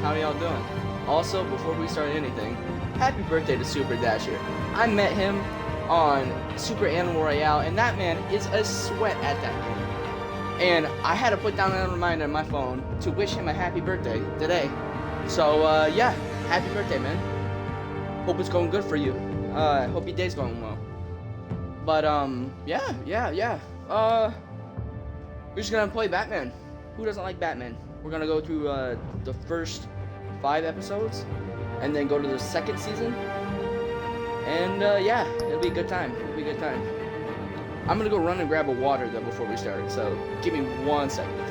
How y'all doing? Also, before we start anything, happy birthday to Super Dasher. I met him on Super Animal Royale, and that man is a sweat at that game. And I had to put down a reminder on my phone to wish him a happy birthday today. So, yeah, happy birthday, man. Hope it's going good for you. Hope your day's going well. But, yeah. We're just gonna play Batman. Who doesn't like Batman? We're gonna go through, the first 5 episodes, and then go to the second season. And, yeah, it'll be a good time. I'm gonna go run and grab a water, though, before we start, so give me 1 second.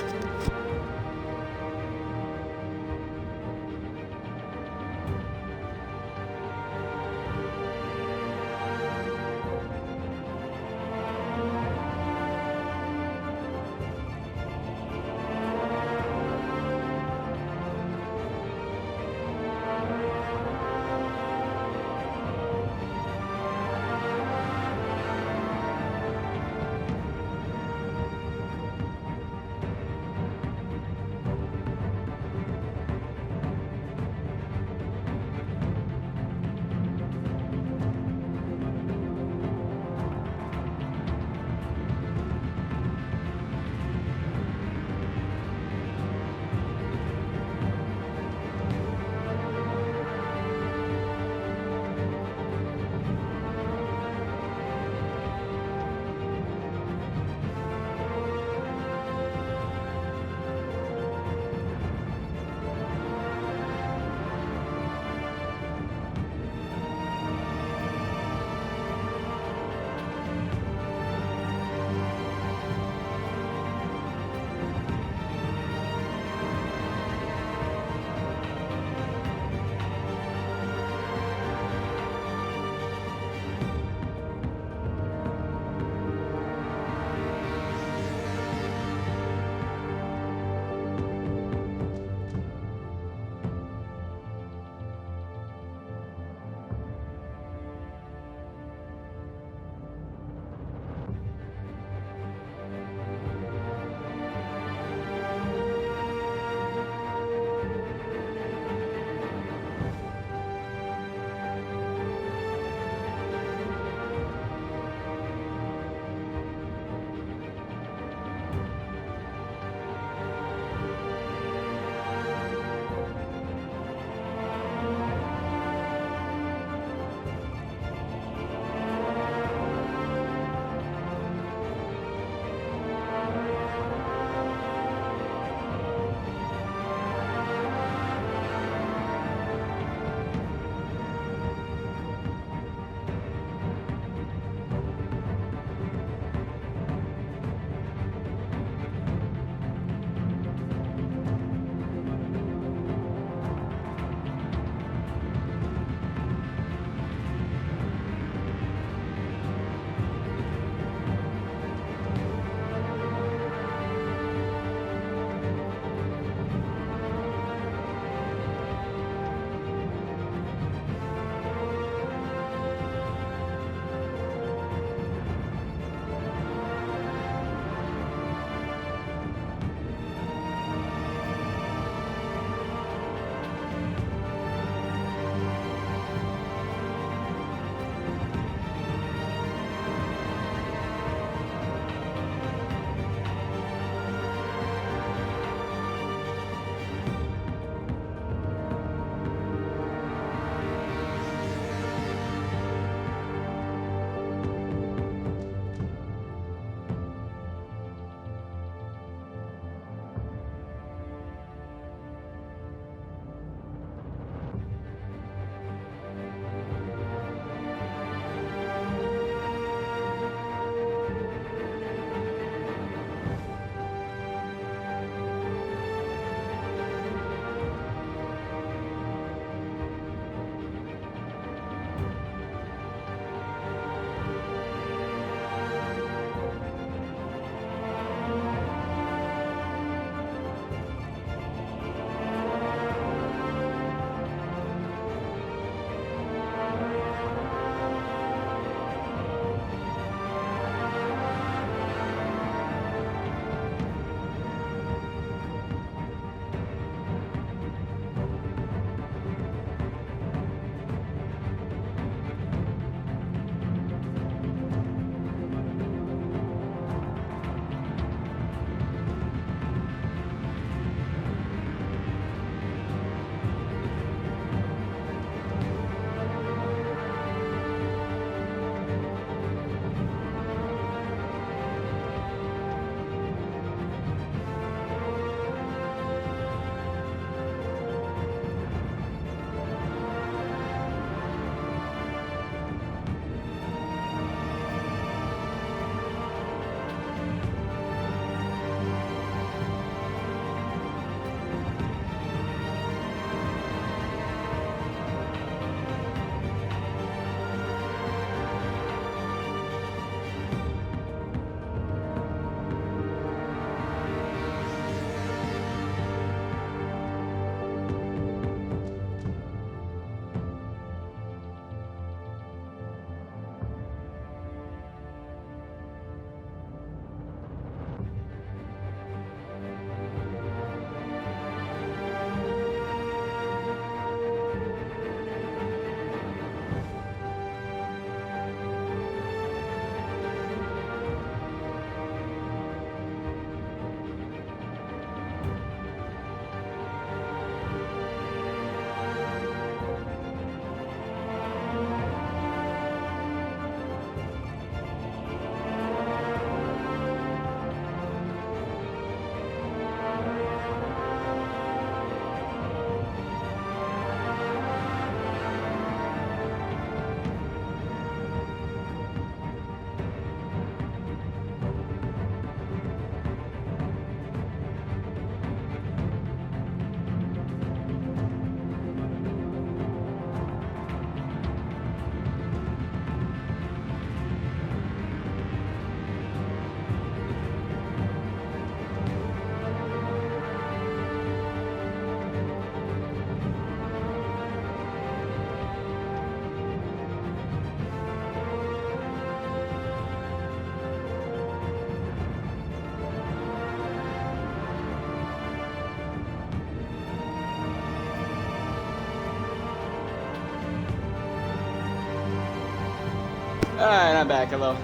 Alright, I'm back. Hello.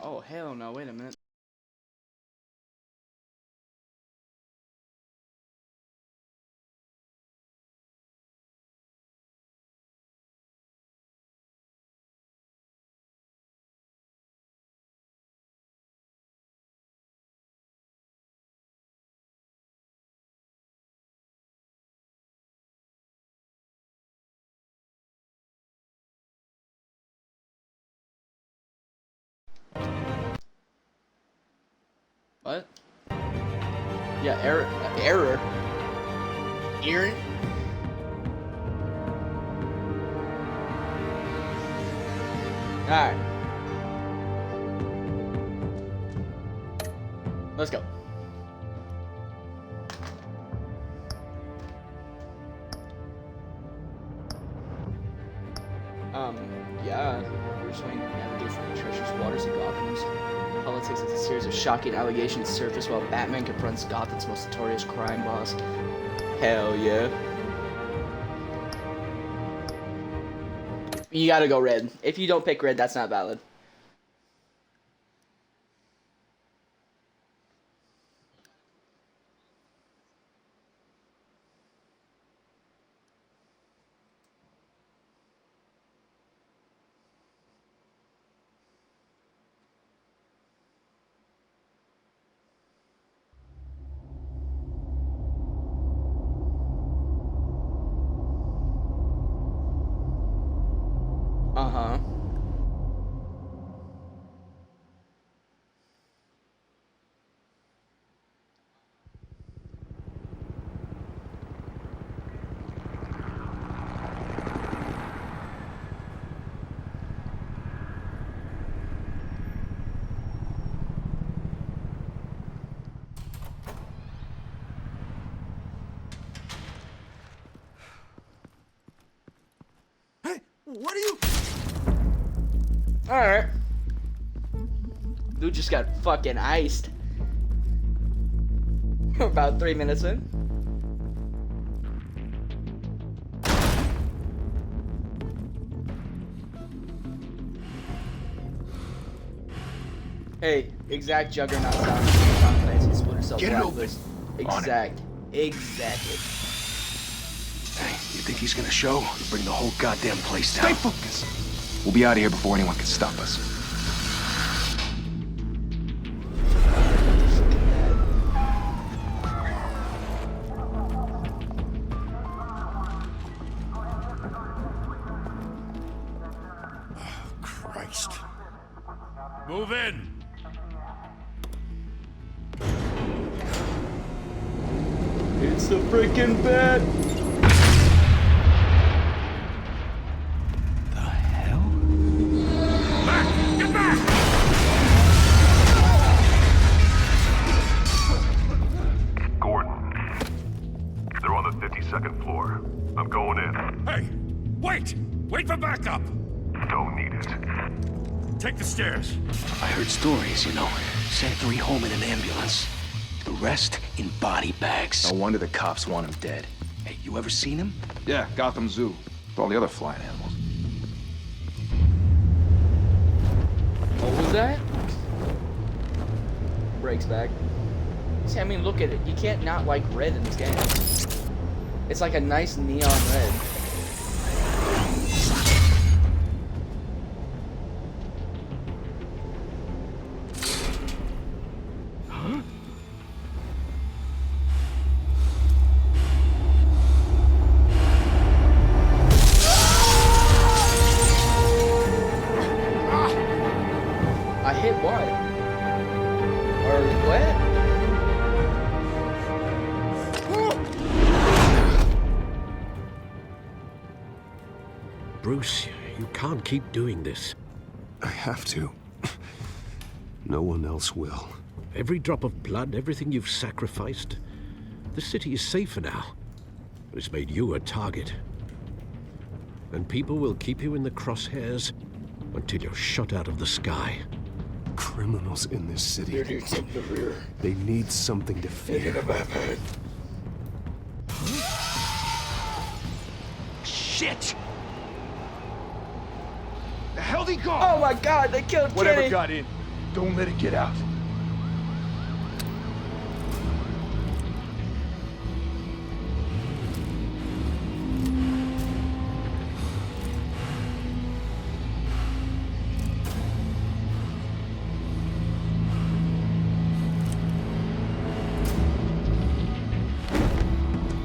Oh, hell no. Wait a minute. What? Yeah, error. Error? Error? Alright. Let's go. Yeah. Bruce Wayne navigates the treacherous waters of Gotham's politics as a series of shocking allegations surface while Batman confronts Gotham's most notorious crime boss. Hell yeah. You gotta go red. If you don't pick red, that's not valid. Uh-huh. Hey, what are you? Alright. Dude just got fucking iced. We're about 3 minutes in. Hey, exact Juggernaut sound. Tom Clancy Splinter Cell. Get it open. Exactly. Hey, you think he's gonna show? Bring the whole goddamn place down. Stay focused. We'll be out of here before anyone can stop us. Oh, Christ. Move in! It's the freaking bed. The hell? Back! Get back! Gordon. They're on the 52nd floor. I'm going in. Hey! Wait! Wait for backup! Don't need it. Take the stairs. I heard stories, you know. Sent 3 home in an ambulance. The rest in body bags. No wonder the cops want him dead. Hey, you ever seen him? Yeah, Gotham Zoo. With all the other flying animals. What was that? Breaks back. See, I mean, look at it. You can't not like red in this game. It's like a nice neon red. I hit what? Or what? Bruce, you can't keep doing this. I have to. No one else will. Every drop of blood, everything you've sacrificed. The city is safer now. But it's made you a target. And people will keep you in the crosshairs until you're shot out of the sky. Criminals in this city. They need something to fear. Shit! The hell'd he go? Oh my God, they killed Whatever Kenny. got in, don't let it get out.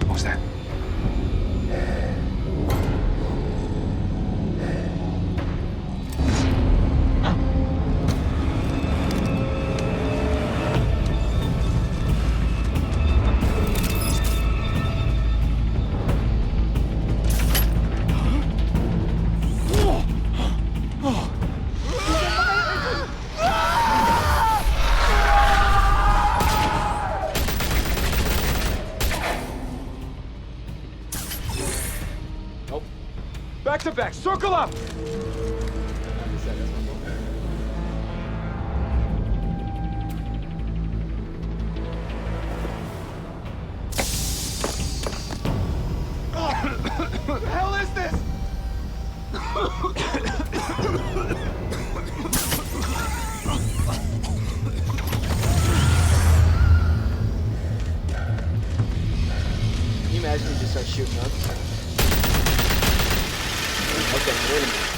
What was that? Nope. Back to back, circle up! What the hell is this? Can you imagine he just starts shooting up? Okay, wait a minute.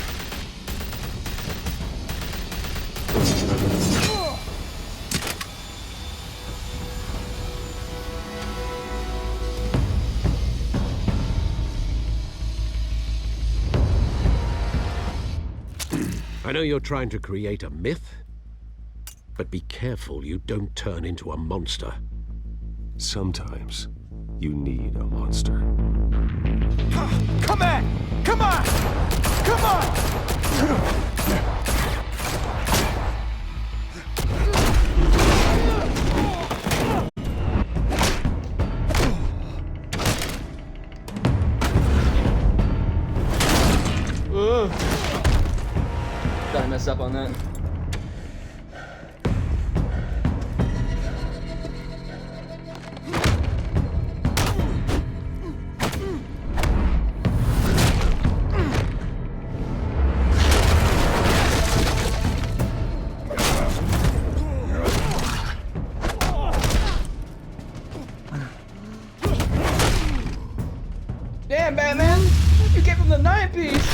I know you're trying to create a myth, but be careful you don't turn into a monster. Sometimes you need a monster. Come on! Come on! Come on! Thought I messed up on that. Damn, Batman! You came from the 9-piece!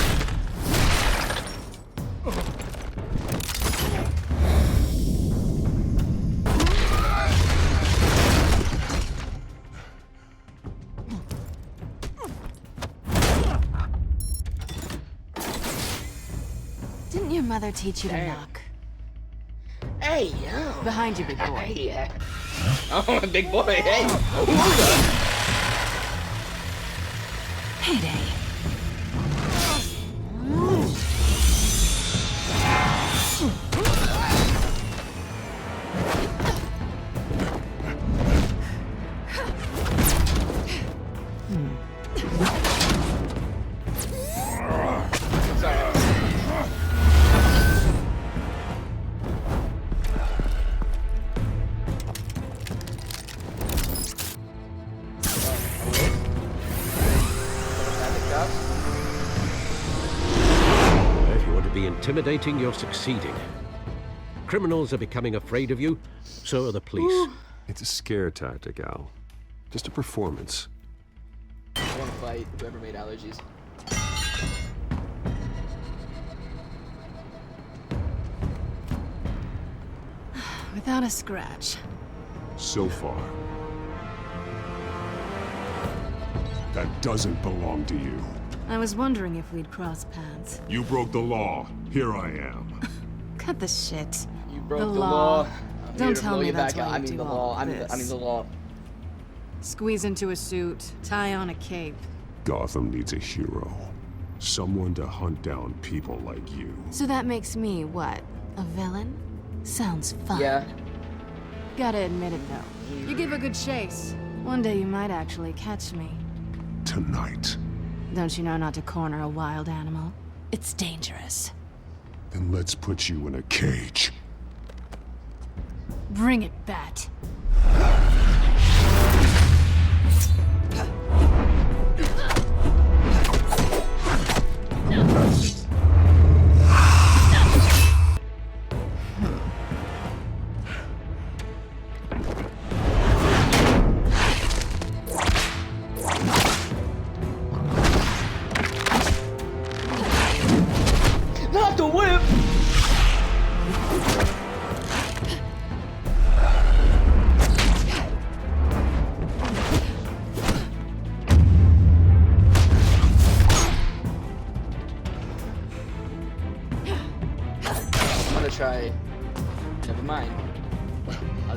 Didn't your mother teach you to Damn. knock? Hey, yo! Behind you, big boy. Hey, yeah. Oh, big boy, hey! Payday. Sorry. If you want to be intimidating, you're succeeding. Criminals are becoming afraid of you, so are the police. It's a scare tactic, Al. Just a performance. I want to fight whoever made allergies. Without a scratch. So far. That doesn't belong to you. I was wondering if we'd cross paths. You broke the law. Here I am. Cut the shit. You broke The the law. law. I'm Don't here to tell blow me you that's back why out. I you mean do the all law. I mean this. the law. Squeeze into a suit, tie on a cape. Gotham needs a hero. Someone to hunt down people like you. So that makes me, what, a villain? Sounds fun. Yeah. Gotta admit it, though. You give a good chase. One day you might actually catch me. Tonight. Don't you know not to corner a wild animal? It's dangerous. Then let's put you in a cage. Bring it, Bat.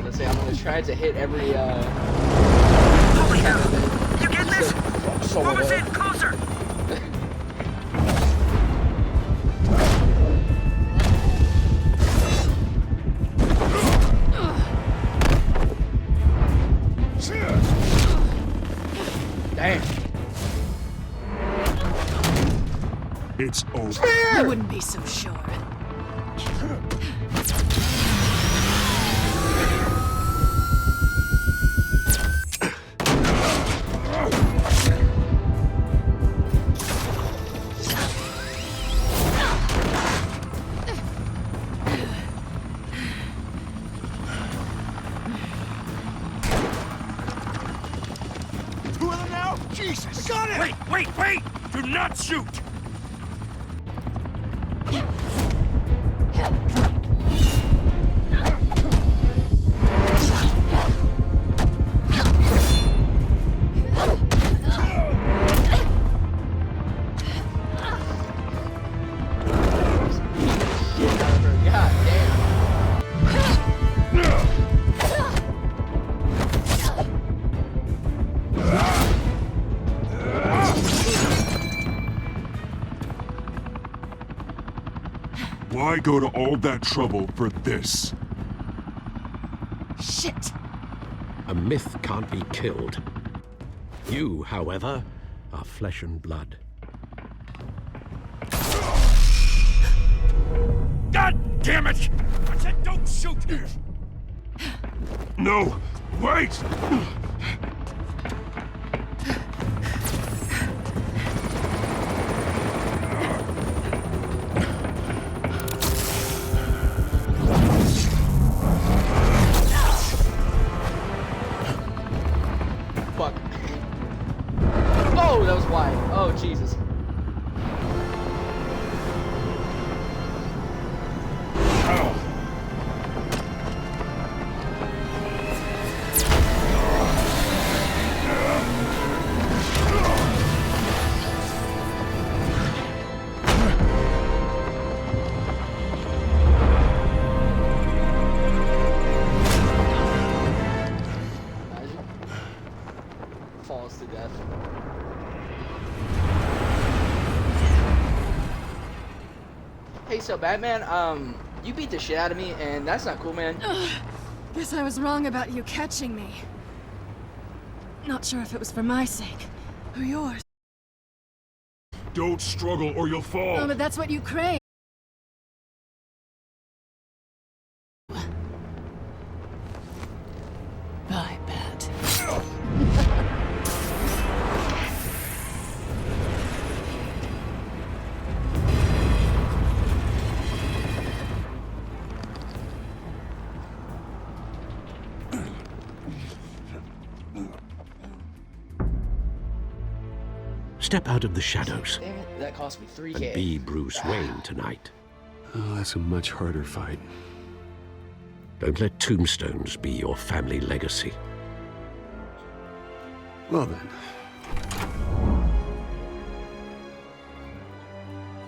gonna say, I'm gonna try to hit every, Over here! You get this? Move us in, closer! Damn. It's over. I wouldn't be so sure. Two of them now? Jesus! Got it! Wait! Do not shoot! God damn. Why go to all that trouble for this? Shit! A myth can't be killed. You, however, are flesh and blood. God damn it! I said don't shoot! No! Wait! Fuck. Oh, that was wide. Oh, Jesus. Falls to death. Hey, so Batman, you beat the shit out of me, and that's not cool, man. Guess I was wrong about you catching me. Not sure if it was for my sake or yours. Don't struggle or you'll fall! Oh, but that's what you crave. Bye, Bat. Step out of the shadows Damn it, that cost me 3K. and be Bruce Wayne tonight. Oh, that's a much harder fight. Don't let tombstones be your family legacy. Well then.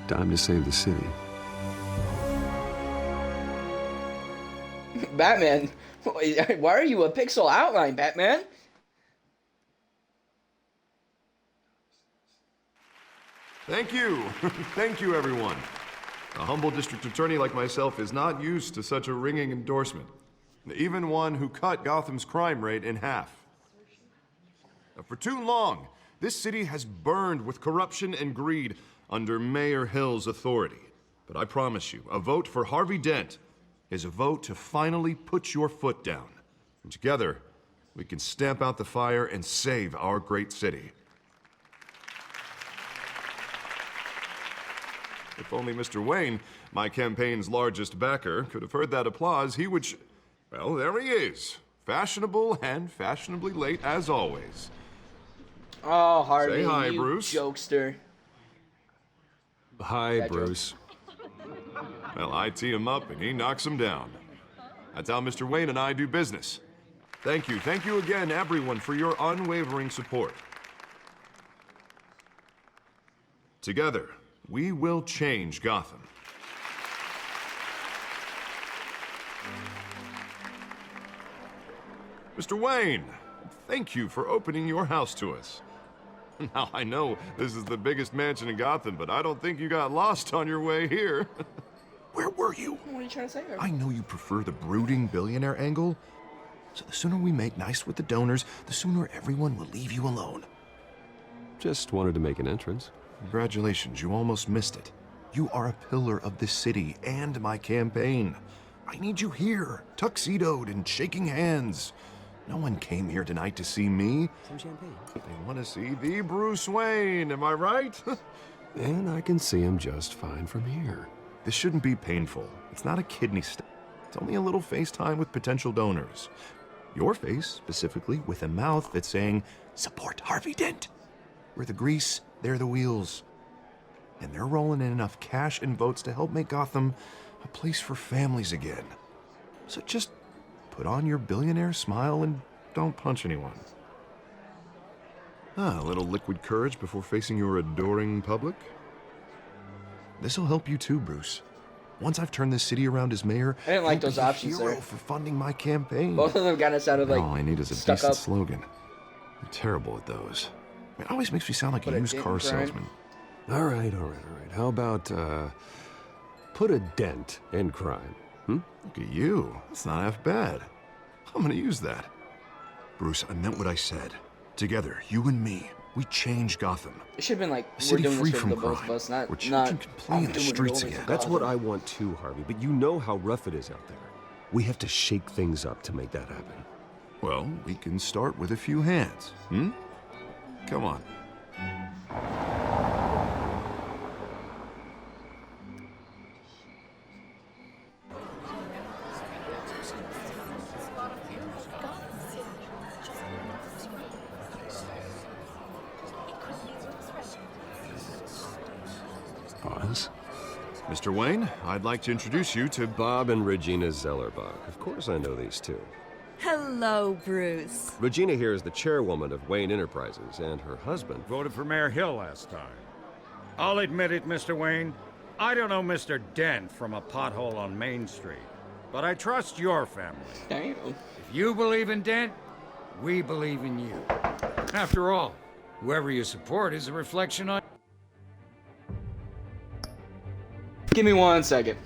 Time to save the city. Batman, why are you a pixel outline, Batman? Thank you. Thank you, everyone. A humble district attorney like myself is not used to such a ringing endorsement. Even one who cut Gotham's crime rate in half. For too long, this city has burned with corruption and greed under Mayor Hill's authority. But I promise you, a vote for Harvey Dent is a vote to finally put your foot down. And together, we can stamp out the fire and save our great city. If only Mr. Wayne, my campaign's largest backer, could have heard that applause, he would well, there he is. Fashionable and fashionably late as always. Oh, Harvey, Say hi, you Bruce. jokester. Hi, Bad joke. Bruce. Well, I tee him up and he knocks him down. That's how Mr. Wayne and I do business. Thank you again, everyone, for your unwavering support. Together, we will change Gotham. Mr. Wayne, thank you for opening your house to us. Now, I know this is the biggest mansion in Gotham, but I don't think you got lost on your way here. Where were you? What are you trying to say? I know you prefer the brooding billionaire angle, so the sooner we make nice with the donors, the sooner everyone will leave you alone. Just wanted to make an entrance. Congratulations, you almost missed it. You are a pillar of this city and my campaign. I need you here, tuxedoed and shaking hands. No one came here tonight to see me. Some champagne. They want to see the Bruce Wayne, am I right? And I can see him just fine from here. This shouldn't be painful. It's not a kidney stone. It's only a little FaceTime with potential donors. Your face, specifically, with a mouth that's saying, support Harvey Dent. We're the grease, they're the wheels. And they're rolling in enough cash and votes to help make Gotham a place for families again. So just put on your billionaire smile and don't punch anyone. A little liquid courage before facing your adoring public. This'll help you too, Bruce. Once I've turned this city around as mayor, I didn't like you'll those be a options hero there. for funding my campaign. Both of them kind of sounded like All I need is a stuck decent up. slogan. I'm terrible at those. It always makes me sound like Put a a used dent car in crime. salesman. All right. How about, put a dent in crime? Look at you. That's not half bad. I'm gonna use that. Bruce, I meant what I said. Together, you and me, we change Gotham. It should have been like, A we're city doing free this for from the both crime, of us, not where children can play I'm in the doing streets rolling again. That's what Gotham. I want too, Harvey, but you know how rough it is out there. We have to shake things up to make that happen. Well, we can start with a few hands, Come on. Pause. Mr. Wayne, I'd like to introduce you to Bob and Regina Zellerbach. Of course I know these two. Hello, Bruce. Regina here is the chairwoman of Wayne Enterprises, and her husband... Voted for Mayor Hill last time. I'll admit it, Mr. Wayne. I don't know Mr. Dent from a pothole on Main Street, but I trust your family. Damn. If you believe in Dent, we believe in you. After all, whoever you support is a reflection on... Give me 1 second.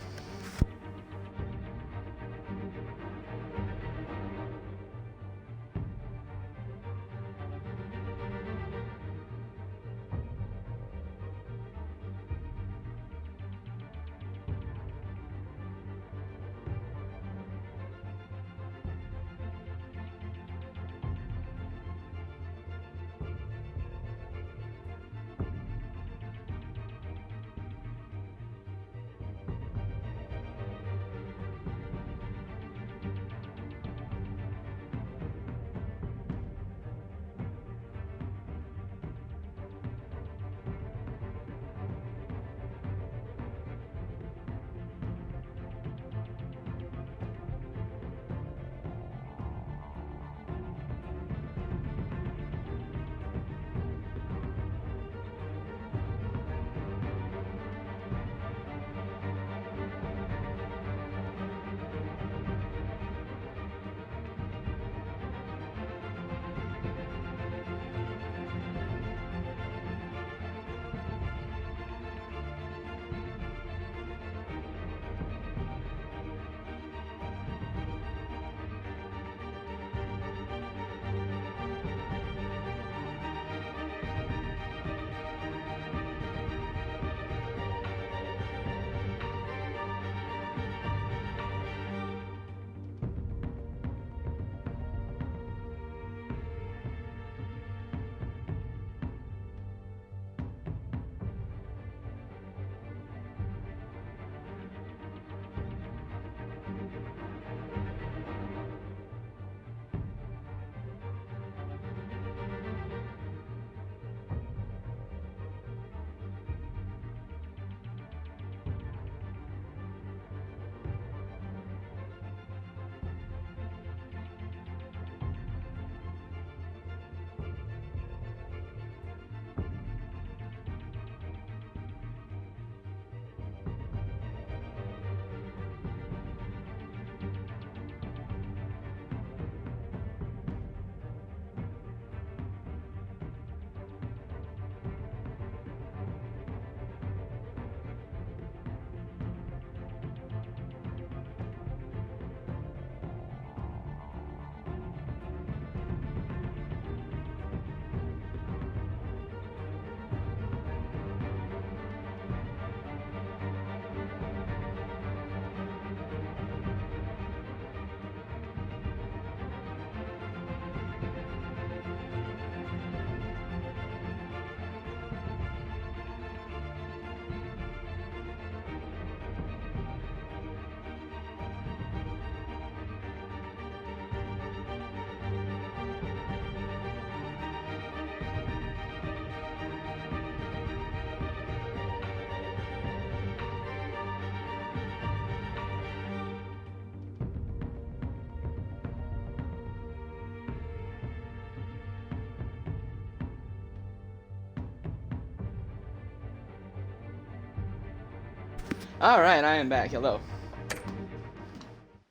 Alright, I am back. Hello.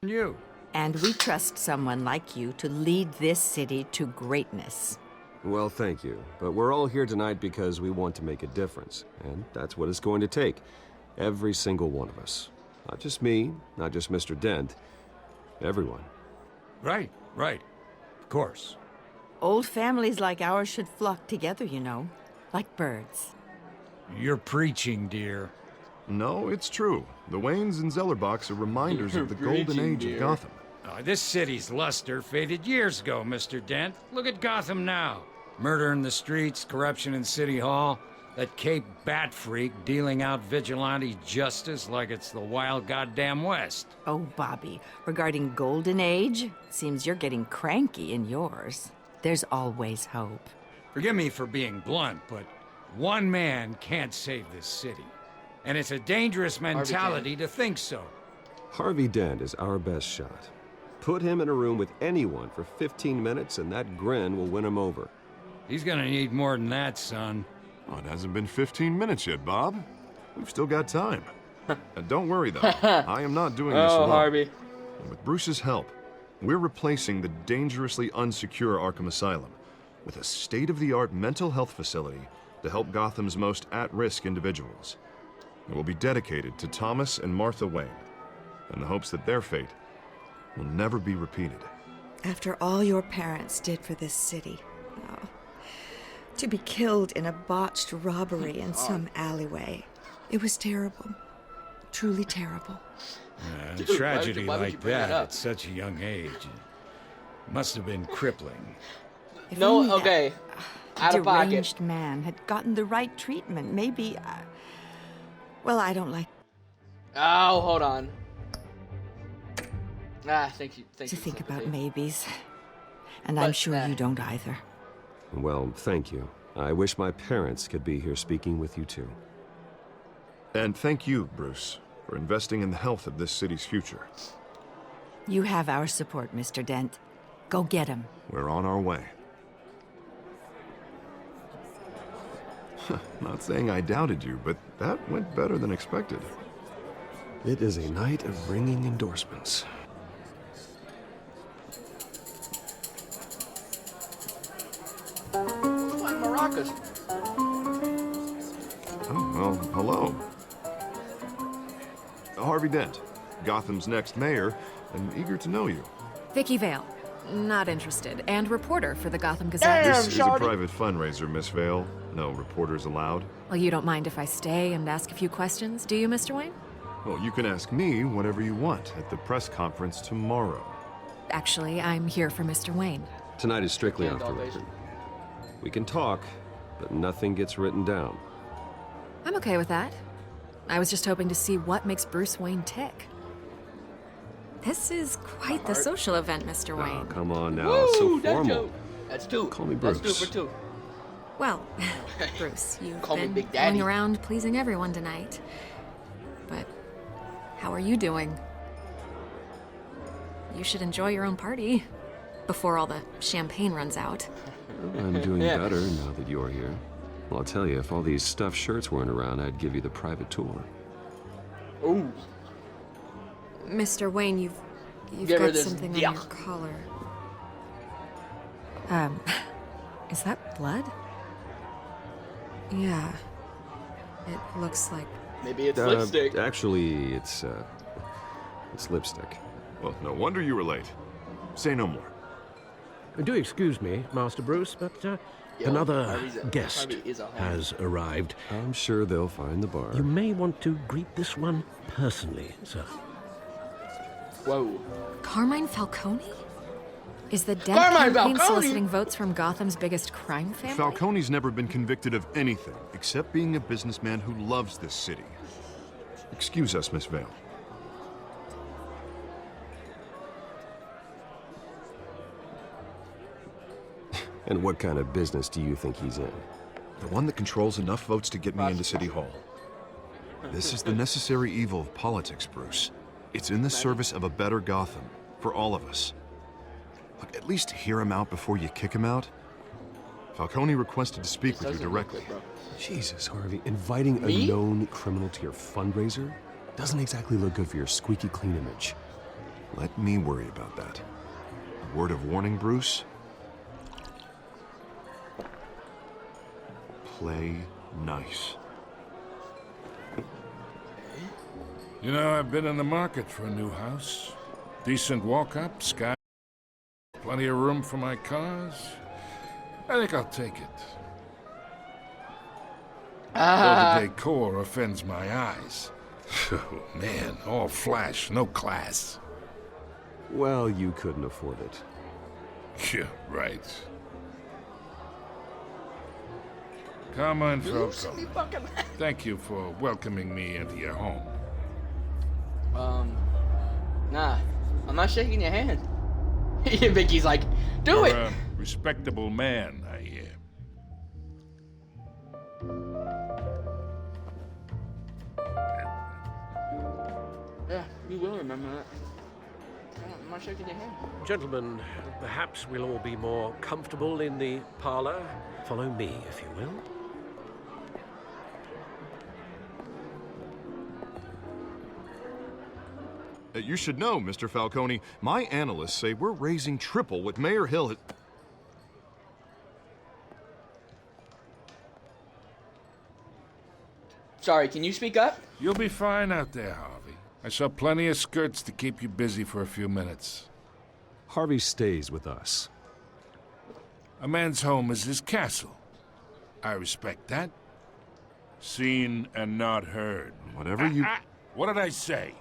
You. And we trust someone like you to lead this city to greatness. Well, thank you. But we're all here tonight because we want to make a difference. And that's what it's going to take. Every single one of us. Not just me, not just Mr. Dent. Everyone. Right. Of course. Old families like ours should flock together, you know, like birds. You're preaching, dear. No, it's true. The Waynes and Zellerbachs are reminders of the golden age of Gotham. This city's luster faded years ago, Mr. Dent. Look at Gotham now. Murder in the streets, corruption in City Hall, that Cape Bat freak dealing out vigilante justice like it's the wild goddamn West. Oh, Bobby, regarding Golden Age, seems you're getting cranky in yours. There's always hope. Forgive me for being blunt, but one man can't save this city. And it's a dangerous mentality to think so. Harvey Dent is our best shot. Put him in a room with anyone for 15 minutes and that grin will win him over. He's gonna need more than that, son. Oh, it hasn't been 15 minutes yet, Bob. We've still got time. And don't worry, though. I am not doing this alone. Harvey. And with Bruce's help, we're replacing the dangerously unsecure Arkham Asylum with a state-of-the-art mental health facility to help Gotham's most at-risk individuals. It will be dedicated to Thomas and Martha Wayne, in the hopes that their fate will never be repeated. After all your parents did for this city, oh, to be killed in a botched robbery in some alleyway, it was terrible. Truly terrible. A tragedy like that at such a young age must have been crippling. If No, only that okay. Out of pocket. Deranged man had gotten the right treatment. Maybe, well, I don't like Oh, hold on. Thank you. to think about maybes. And But, I'm sure you don't either. Well, thank you. I wish my parents could be here speaking with you too. And thank you, Bruce, for investing in the health of this city's future. You have our support, Mr. Dent. Go get him. We're on our way. Not saying I doubted you, but that went better than expected. It is a night of ringing endorsements. Like maracas. Oh, well, hello. Harvey Dent, Gotham's next mayor, and eager to know you. Vicky Vale. Not interested. And reporter for the Gotham Gazette. This is a private fundraiser, Miss Vale. No reporters allowed. Well, you don't mind if I stay and ask a few questions, do you, Mr. Wayne? Well, you can ask me whatever you want at the press conference tomorrow. Actually, I'm here for Mr. Wayne. Tonight is strictly off the record. We can talk, but nothing gets written down. I'm okay with that. I was just hoping to see what makes Bruce Wayne tick. This is quite the social event, Mr. Wayne. Oh, come on now, Woo, so that formal. joke. That's two. Call me Bruce. That's 2 for 2. Well, Bruce, you've Call me been Big Daddy. going around pleasing everyone tonight. But how are you doing? You should enjoy your own party before all the champagne runs out. I'm doing better now that you're here. Well, I'll tell you, if all these stuffed shirts weren't around, I'd give you the private tour. Ooh. Mr. Wayne, you've Give her got this something on yuck. your collar. Is that blood? Yeah. It looks like... Maybe it's lipstick. Actually, it's lipstick. Well, no wonder you were late. Say no more. Do excuse me, Master Bruce, but another guest Harvey is a homie. has arrived. I'm sure they'll find the bar. You may want to greet this one personally, sir. Whoa. Carmine Falcone? Is the Dent Carmine campaign Falcone? soliciting votes from Gotham's biggest crime family? Falcone's never been convicted of anything except being a businessman who loves this city. Excuse us, Miss Vale. And what kind of business do you think he's in? The one that controls enough votes to get me into City Hall. This is the necessary evil of politics, Bruce. It's in the service of a better Gotham, for all of us. Look, at least hear him out before you kick him out. Falcone requested to speak with you directly. Jesus, Harvey, inviting Me? a known criminal to your fundraiser? Doesn't exactly look good for your squeaky clean image. Let me worry about that. A word of warning, Bruce? Play nice. You know, I've been in the market for a new house. Decent walk-up, sky, plenty of room for my cars. I think I'll take it. Though the decor offends my eyes. Oh, man, all flash, no class. Well, you couldn't afford it. Yeah, right. Carmine Falcone, thank you for welcoming me into your home. Nah, I'm not shaking your hand. Vicky's like, do You're it! a respectable man, I hear. Yeah, you will remember that. I'm not shaking your hand. Gentlemen, perhaps we'll all be more comfortable in the parlor. Follow me, if you will. You should know, Mr. Falcone, my analysts say we're raising triple what Mayor Hill had... Sorry, can you speak up? You'll be fine out there, Harvey. I saw plenty of skirts to keep you busy for a few minutes. Harvey stays with us. A man's home is his castle. I respect that. Seen and not heard. Whatever you... What did I say?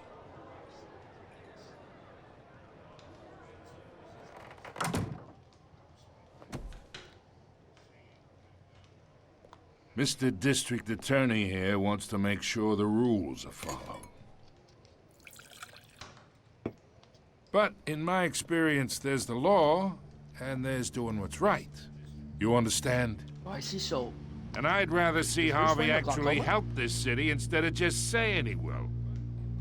Mr. District Attorney here wants to make sure the rules are followed. But in my experience, there's the law, and there's doing what's right. You understand? Why is he so... And I'd rather see Bruce Harvey Wayne a actually glaucoma? help this city instead of just saying he will.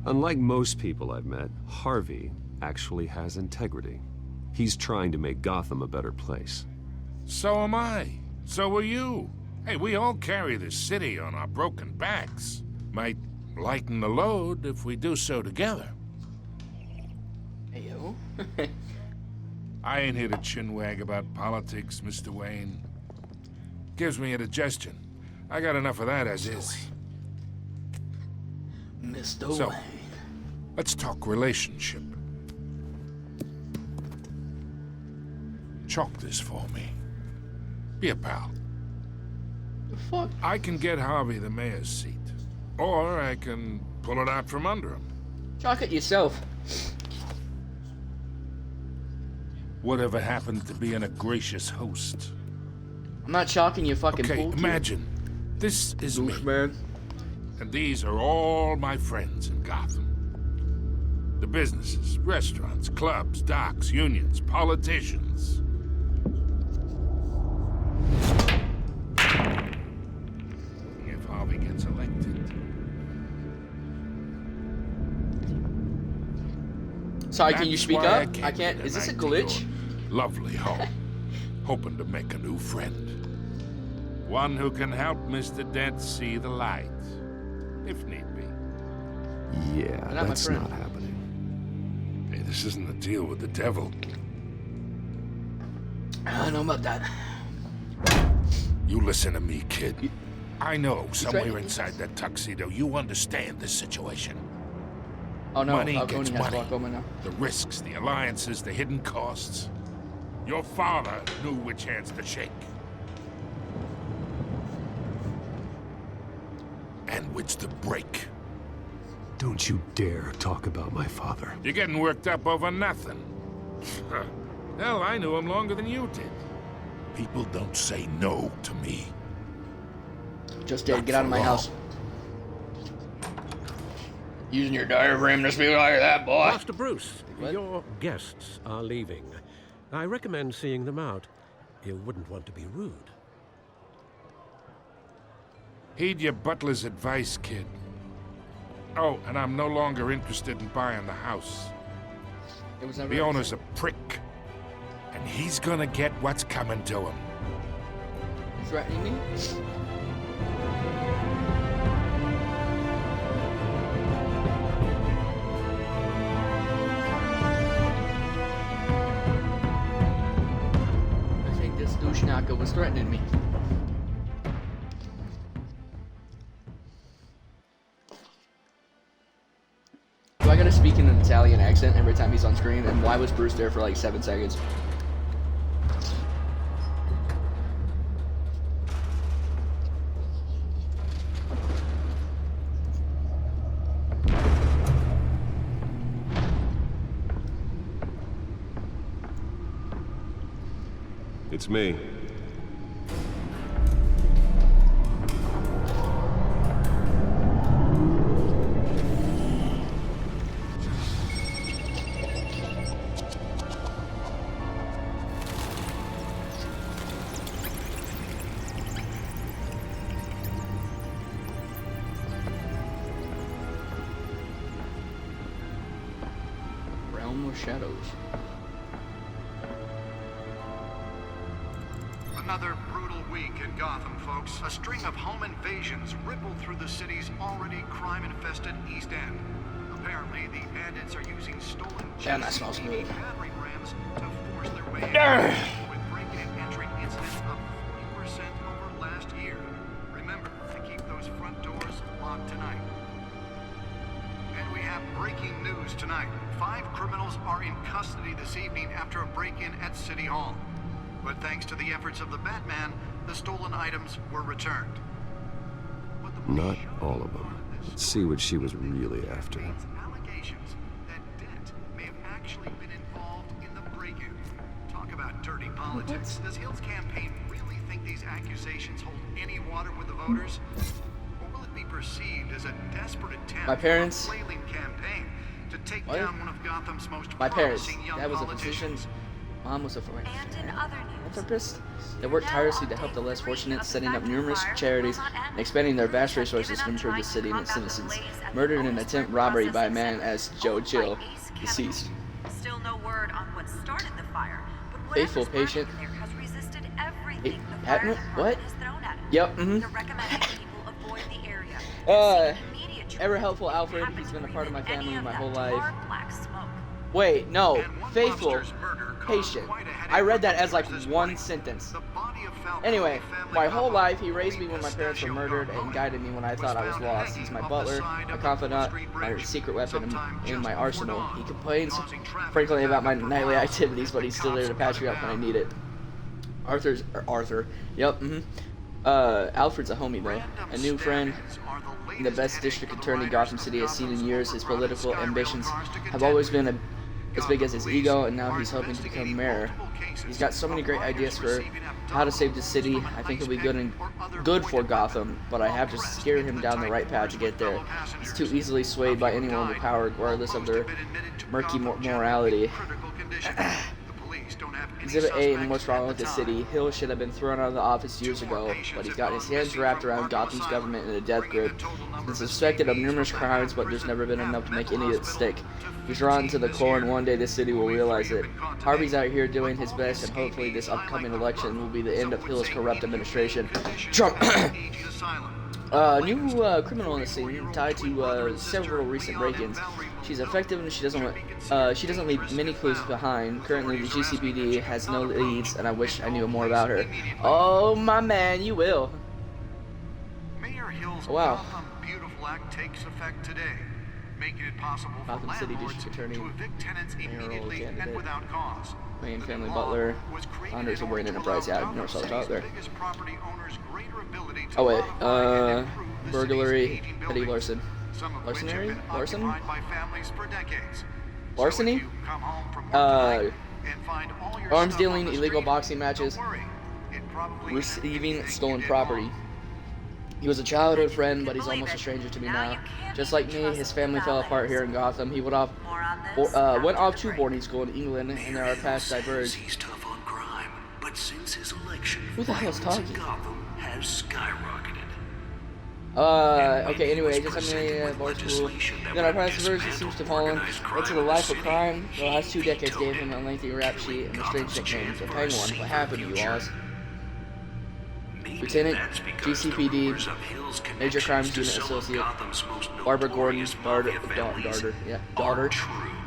Unlike most people I've met, Harvey actually has integrity. He's trying to make Gotham a better place. So am I. So are you. Hey, we all carry this city on our broken backs. Might lighten the load if we do so together. Hey, yo. I ain't here to chinwag about politics, Mr. Wayne. Gives me indigestion. I got enough of that as is. Mr. So, Wayne. let's talk relationship. Chalk this for me. Be a pal. The fuck? I can get Harvey the mayor's seat. Or I can pull it out from under him. Chalk it yourself. Whatever happened to being a gracious host? I'm not chalking your fucking Okay, pool cue. imagine. This is me. Man. And these are all my friends in Gotham. The businesses, restaurants, clubs, docks, unions, politicians. If Harvey gets elected. Sorry, can you That's speak why up? came I can't. here Is this a tonight to glitch? your lovely home. Hoping to make a new friend. One who can help Mr. Dent see the light. If need be. Yeah, Not my that's friend. not happening. Hey, this isn't a deal with the devil. I don't know about that. You listen to me, kid. I know somewhere threatening me? inside that tuxedo you understand this situation. Oh no, Money Falcone gets has money. glaucoma now. The risks, the alliances, the hidden costs. Your father knew which hands to shake. And which to break. Don't you dare talk about my father. You're getting worked up over nothing. Hell, I knew him longer than you did. People don't say no to me. Just dead. Not Get out of for my long. house. Using your diaphragm to speak like that, boy. Master Bruce, What? your guests are leaving. I recommend seeing them out. You wouldn't want to be rude. Heed your butler's advice, kid. Oh, and I'm no longer interested in buying the house. It was never The owner's a prick. And he's gonna get what's coming to him. threatening me. Bushnaka was threatening me. Do I gotta speak in an Italian accent every time he's on screen? And why was Bruce there for like 7 seconds? It's me. Realm of Shadows. Another brutal week in Gotham, folks. A string of home invasions rippled through the city's already crime-infested East End. Apparently, the bandits are using stolen Damn, that smells good. battering rams to force their way in, with break-in and entry incidents up 40% over last year. Remember to keep those front doors locked tonight. And we have breaking news tonight. 5 criminals are in custody this evening after a break-in at City Hall. But thanks to the efforts of the Batman, the stolen items were returned. Not all of them. Let's see what she was really after. Allegations that Dent may have actually been involved in the break-in. Talk about dirty politics. Does Hill's campaign really think these accusations hold any water with the voters? Or will it be perceived as a desperate attempt My parents. by a flailing campaign to take What? down one of Gotham's most My parents. promising young Dad was a politicians? physician. Mom was a philanthropist. They worked tirelessly to help the less fortunate, setting up numerous charities and expending their vast resources to improve the city and its citizens. Murdered in an attempt robbery by a man as Joe Chill, deceased. Still no word on what started the fire, but Faithful whatever's patient. burning there has resisted everything the Patent? fire What? department has thrown at it. Yep. They're recommending people avoid the area. Ever helpful Alfred. He's been a part of my family my whole life. Dark black smoke. Wait, no. Faithful patient. I read that as like one sentence. Anyway, my whole life he raised me when my parents were murdered and guided me when I thought I was lost. He's my butler, my confidant, my secret weapon in my arsenal. He complains frankly about my nightly activities, but he's still there to patch me up when I need it. Arthur. Yep. Alfred's a homie though, a new friend. The best district attorney Gotham City has seen in years. His political ambitions have always been as big as his ego, and now he's hoping to become mayor. He's got so many great ideas for how to save the city. I think it'll be good for Gotham, but I have to steer him down the right path to get there. He's too easily swayed by anyone with power, regardless of their murky morality. Exhibit 8 and what's wrong with the city. Hill should have been thrown out of the office years ago, but he's got his hands wrapped around Gotham's government in a death grip. He's been suspected of numerous crimes, but there's never been enough to make any of it stick. He's rotten to the core, and one day this city will realize it. Harvey's out here doing his best, and hopefully this upcoming election will be the end of Hill's corrupt administration. Trump! New criminal in the scene, tied to several recent break-ins. She's effective and she doesn't leave many clues behind. Currently, the GCPD has no leads, and I wish I knew more about her. Oh, my man, you will. Mayor Hill's wow. Gotham Beautiful Act takes effect today, making it possible for Gotham City landlords District Attorney, to evict tenants immediately candidate. and without cause. Main family butler, founders of Wayne Enterprise. Yeah, never saw the top there. Oh wait, burglary, petty larceny. Larceny? Larceny? Arms dealing, illegal boxing matches, receiving stolen property. He was a childhood friend, but he's almost a stranger to me now. Just like me, his family fell apart here in Gotham. He went off to boarding school in England, and their paths diverged. He's tough on crime, but since his election, Who the hell's talking? Gotham has skyrocketed. Okay, anyway, just having board school. Then our past divergence seems to have fallen into the life of crime. The last 2 decades gave him a lengthy rap sheet and a strange nickname, the Penguin. What happened to you, Oz? Lieutenant, GCPD, Major Crimes Unit Associate, Barbara Gordon, daughter.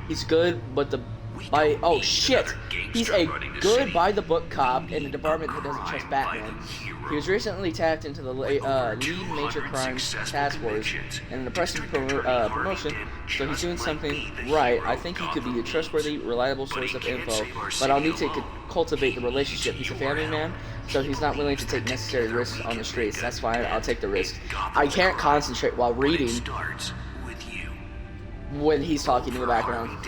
He's good, but the Oh shit! He's a good by-the-book cop in a department that doesn't trust Batman. He was recently tapped into the lead major crimes task force and an impressive promotion, so he's doing something right. I think he could be a trustworthy, reliable source of info, but I'll need to cultivate the relationship. He's a family man, so he's not willing to take necessary risks on the streets. That's fine, I'll take the risk. I can't concentrate while reading when he's talking in the background.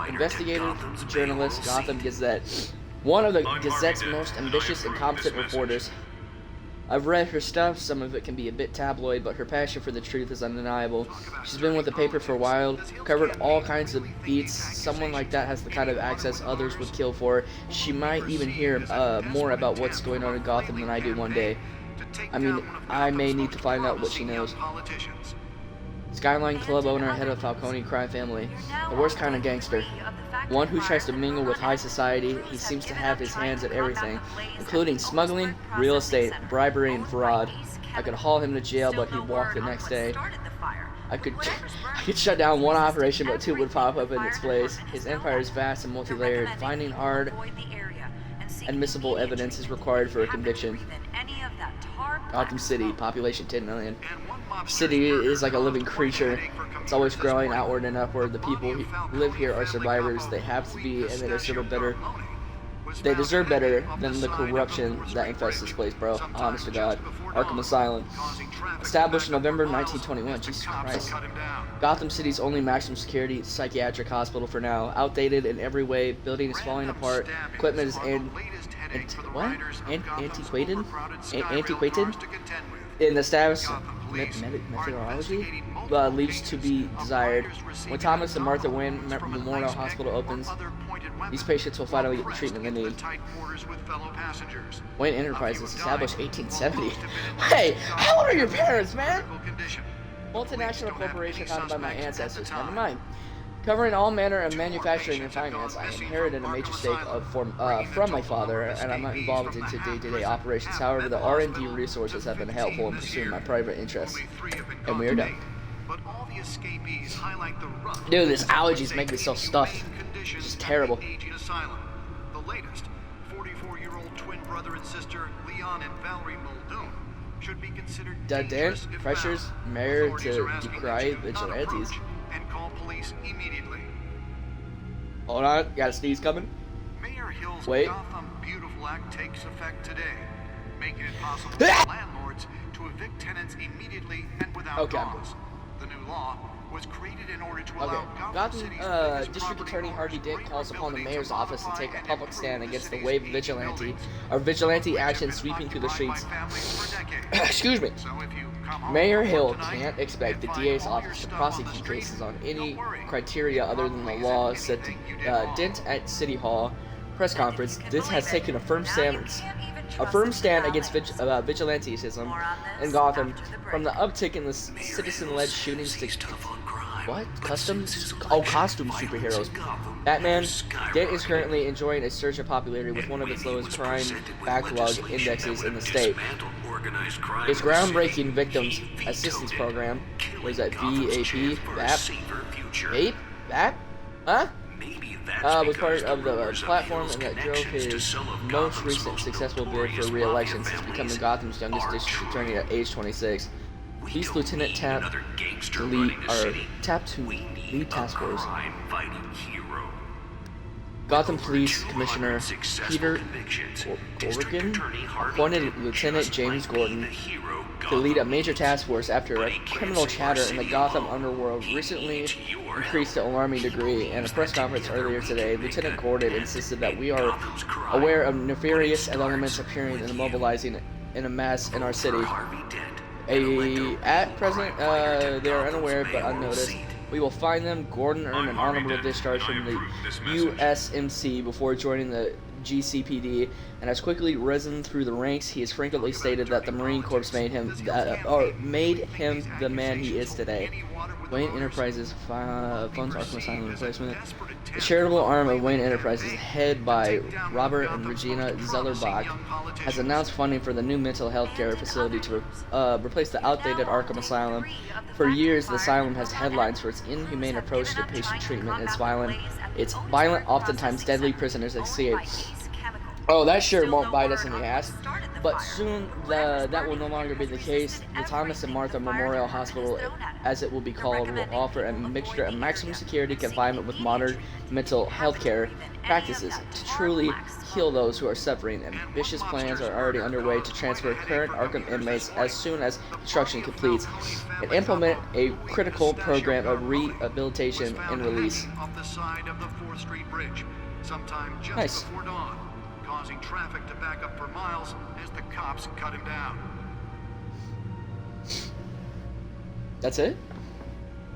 Investigative journalist, Gotham Gazette. One of the Gazette's most ambitious and competent reporters. I've read her stuff, some of it can be a bit tabloid, but her passion for the truth is undeniable. She's been with the paper for a while, covered all kinds of beats. Someone like that has the kind of access others would kill for. She might even hear more about what's going on in Gotham than I do one day. I mean, I may need to find out what she knows. Skyline Club owner, head of Falcone crime family. The worst kind of gangster. One who tries to mingle with high society. He seems to have his hands at everything, including smuggling, real estate, bribery, and fraud. I could haul him to jail, but he'd walk the next day. I could shut down one operation, but two would pop up in its place. His empire is vast and multi-layered. Finding hard, admissible evidence is required for a conviction. Gotham City, population 10 million. City is like a living creature. It's always growing outward and upward. The people who live here are survivors. They have to be, and they deserve better. They deserve better than the corruption that infests this place, bro. Honest to God. Arkham Asylum. Established in November 1921. Jesus Christ. Gotham City's only maximum security psychiatric hospital for now. Outdated in every way. Building is falling apart. Equipment is antiquated? Antiquated? In the status methodology leaves to be desired. When Thomas and Martha Wayne Memorial Hospital opens, these patients will finally get the treatment they need. Wayne Enterprises, established 1870. Hey, how old are your parents, man? Multinational corporation founded by my ancestors. Never mind. Covering all manner of manufacturing and finance, I inherited a major stake from my father, and I'm not involved into day-to-day operations. However, the R&D resources have been helpful in pursuing my private interests. And we are done. Dude, these allergies make me so stuffed. It's just terrible. The latest, 44-year-old twin brother and sister, Leon and Valerie Muldoon, should be considered Dent pressures mayor to decry vigilantes. And call police immediately. Hold on, got a sneeze coming. Mayor Hill's Wait. Gotham Beautiful Act takes effect today, making it possible for landlords to evict tenants immediately and without cause. The new law was created in order to allow Gotham District Attorney Harvey Dent calls upon the mayor's office to take a public stand against the wave of vigilante action sweeping through the streets. Excuse me. Mayor Hill can't expect the DA's office to prosecute cases on any criteria other than the law, said to Dent at City Hall press conference. This has taken a firm stand against vigilantism in Gotham, from the uptick in the citizen-led shootings to costume superheroes. Batman. Dent is currently enjoying a surge of popularity with one of its lowest crime backlog indexes in the state. His groundbreaking victims assistance program, what is that, VAP? VAP? Huh? Was part of the platform and that drove his most recent successful bid for re-election since becoming Gotham's youngest district attorney at age 26. Police Lieutenant tapped to lead task force. Gotham Police Commissioner Peter Corrigan appointed Lieutenant James Gordon to lead a major task force after a criminal chatter in the Gotham underworld recently increased to an alarming degree. In a press conference earlier today, Lieutenant Gordon insisted that we are aware of nefarious elements appearing and mobilizing in a mass in our city. At present, they are unaware but unnoticed. We will find them. Gordon earned an honorable discharge from the USMC before joining the GCPD, and has quickly risen through the ranks. He has frequently stated that the Marine Corps made him the man he is today. Wayne Enterprises funds Arkham Asylum replacement. The charitable arm of Wayne Enterprises, headed by Robert and Regina Zellerbach, has announced funding for the new mental health care facility to replace the outdated Arkham Asylum. For years, the asylum has headlines for its inhumane approach to patient treatment and its violent, oftentimes deadly prisoners escape. Oh, that sure won't bite us in the ass. But soon, that will no longer be the case. The Thomas and Martha Memorial Hospital, as it will be called, will offer a mixture of maximum security confinement with modern mental health care practices to truly heal those who are suffering. Ambitious plans are already underway to transfer current Arkham inmates as soon as construction completes and implement a critical program of rehabilitation and release. Off the side of the 4th Street Bridge, sometime just before dawn, causing traffic to back up for miles as the cops cut him down. That's it?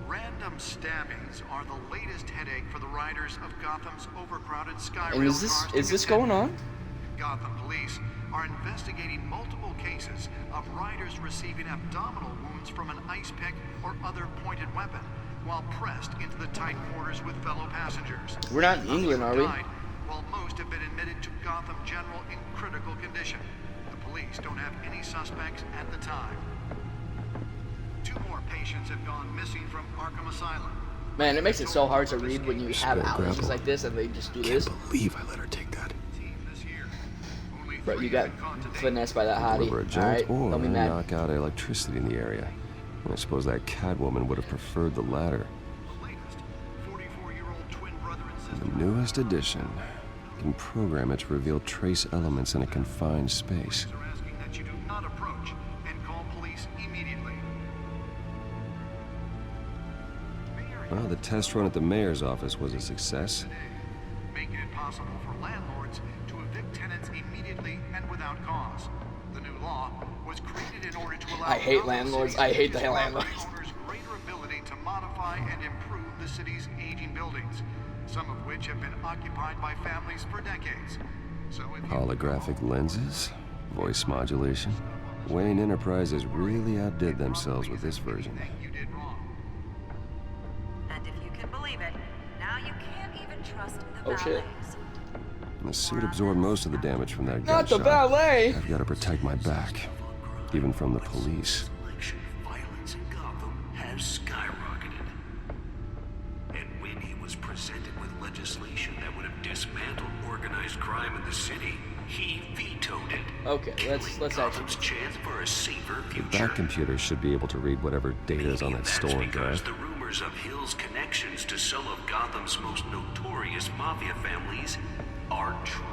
Random stabbings are the latest headache for the riders of Gotham's overcrowded Skyrail. And is this going on? Gotham police are investigating multiple cases of riders receiving abdominal wounds from an ice pick or other pointed weapon while pressed into the tight quarters with fellow passengers. We're not in England, are we? While most have been admitted to Gotham General in critical condition. The police don't have any suspects at the time. 2 more patients have gone missing from Arkham Asylum. Man, it makes it so hard to read when you have allergies like this and they just do this. I can't believe I let her take that. Bro, you got finessed by that hottie. Alright, Or don't be mad. knock out electricity in the area. I suppose that Catwoman would have preferred the latter. The newest edition can program it to reveal trace elements in a confined space. Asking that you do not approach and call police immediately. Well, the test run at the mayor's office was a success. Making it possible for landlords to evict tenants immediately and without cause. The new law was created in order to allow I hate landlords. I hate the landlords. owners greater ability to modify and improve the city's aging buildings, some of which have been occupied by families for decades. So if Holographic lenses, voice modulation. Wayne Enterprises really outdid themselves with this version. And if you can believe it, now you can't even trust the Oh, shit. valets. The suit absorbed most of the damage from that Not the gunshot. valet! I've got to protect my back, even from the police. Violence in Gotham has skyrocketed. And when he was presented with legislation that would have dismantled organized crime in the city, he vetoed it. Okay, let's Gotham's chance for a safer The future. back computer should be able to read whatever data is on that stolen Because drive. the rumors of Hill's connections to some of Gotham's most notorious mafia families are true.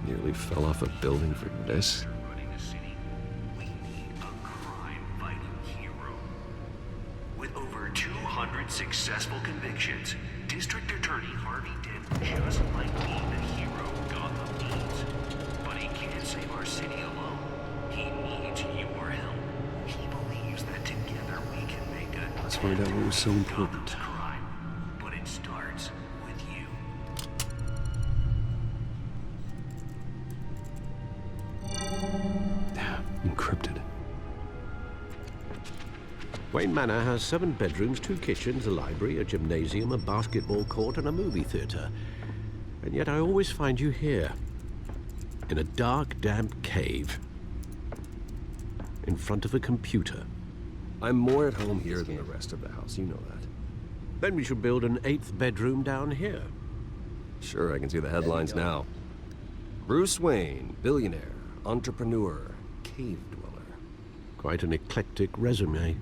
Nearly fell off a building for this. Running a city, we need a crime-fighting hero. With over 200 successful convictions, District Attorney Harvey Dent just might be the hero Gotham needs. But he can't save our city alone. He needs your help. He believes that together we can make a Let's find out what was so important. Gotham's crime. But it starts with you. Encrypted. Wayne Manor has 7 bedrooms, 2 kitchens, a library, a gymnasium, a basketball court, and a movie theater. And yet I always find you here, in a dark, damp cave, in front of a computer. I'm more at home here than the rest of the house, you know that. Then we should build an 8th bedroom down here. Sure, I can see the headlines now. Bruce Wayne, billionaire, entrepreneur, cave dweller. Quite an eclectic resume.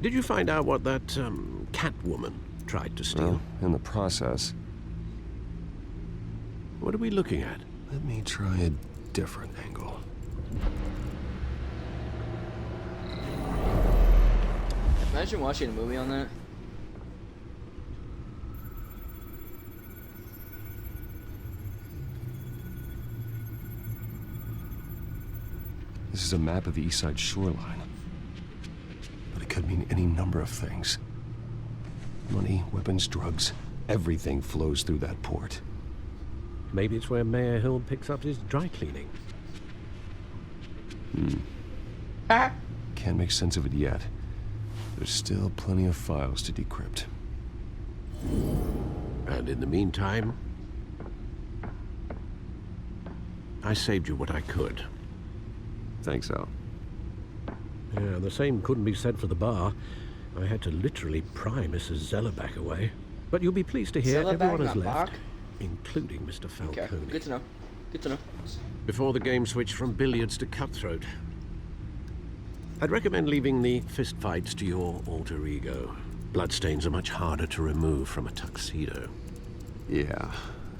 Did you find out what that, Catwoman tried to steal? Well, in the process. What are we looking at? Let me try a different angle. Imagine watching a movie on that. This is a map of the East Side shoreline. But it could mean any number of things. Money, weapons, drugs, everything flows through that port. Maybe it's where Mayor Hill picks up his dry cleaning. Can't make sense of it yet. There's still plenty of files to decrypt. And in the meantime, I saved you what I could. Thanks, Al. Yeah, the same couldn't be said for the bar. I had to literally pry Mrs. Zellerbach away. But you'll be pleased to hear Zellerbach, everyone has not left, Bach? including Mr. Falcone. Okay, good to know. Good to know. Before the game switched from billiards to cutthroat. I'd recommend leaving the fistfights to your alter ego. Bloodstains are much harder to remove from a tuxedo. Yeah,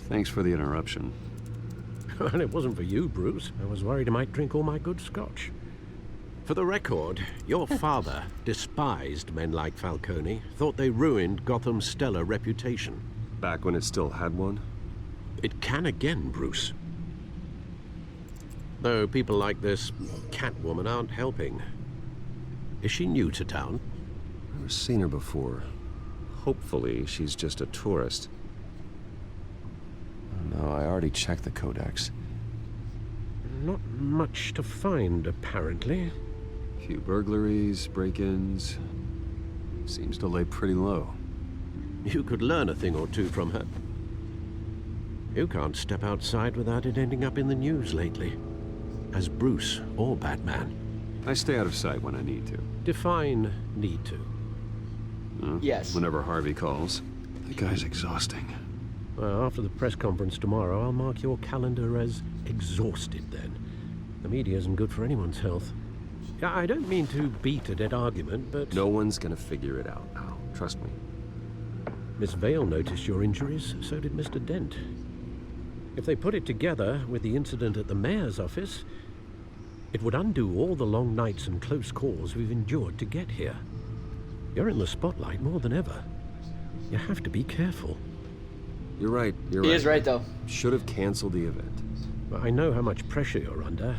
thanks for the interruption. And it wasn't for you, Bruce. I was worried I might drink all my good scotch. For the record, your father despised men like Falcone, thought they ruined Gotham's stellar reputation. Back when it still had one? It can again, Bruce. Though people like this Catwoman aren't helping. Is she new to town? I've never seen her before. Hopefully, she's just a tourist. No, I already checked the codex. Not much to find, apparently. Few burglaries, break-ins. Seems to lay pretty low. You could learn a thing or two from her. You can't step outside without it ending up in the news lately. As Bruce or Batman. I stay out of sight when I need to. Define need to. Yes. Whenever Harvey calls. The guy's exhausting. Well, after the press conference tomorrow, I'll mark your calendar as exhausted then. The media isn't good for anyone's health. I don't mean to beat a dead argument, but... No one's gonna figure it out, Al. Trust me. Miss Vale noticed your injuries, so did Mr. Dent. If they put it together with the incident at the mayor's office, it would undo all the long nights and close calls we've endured to get here. You're in the spotlight more than ever. You have to be careful. You're right, He is right, though. Should have canceled the event. I know how much pressure you're under.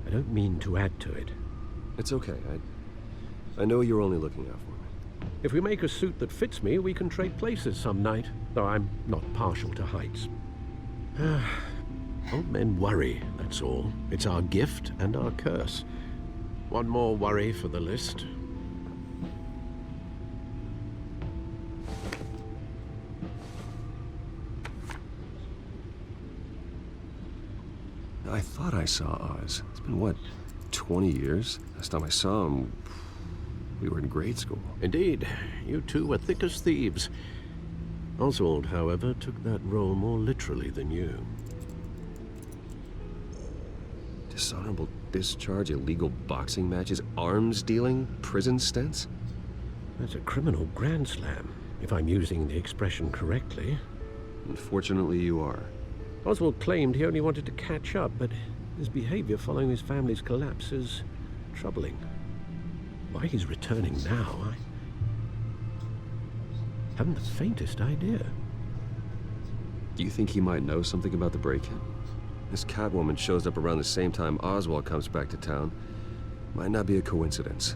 I don't mean to add to it. It's okay. I know you're only looking out for me. If we make a suit that fits me, we can trade places some night. Though I'm not partial to heights. Old men worry, that's all. It's our gift and our curse. One more worry for the list. I thought I saw Oz. It's been, what, 20 years? Last time I saw him, we were in grade school. Indeed. You two were thick as thieves. Oswald, however, took that role more literally than you. Dishonorable discharge, illegal boxing matches, arms dealing, prison stints? That's a criminal grand slam, if I'm using the expression correctly. Unfortunately, you are. Oswald claimed he only wanted to catch up, but his behavior following his family's collapse is troubling. Why he's returning now, I haven't the faintest idea. Do you think he might know something about the break-in? This Catwoman shows up around the same time Oswald comes back to town. Might not be a coincidence.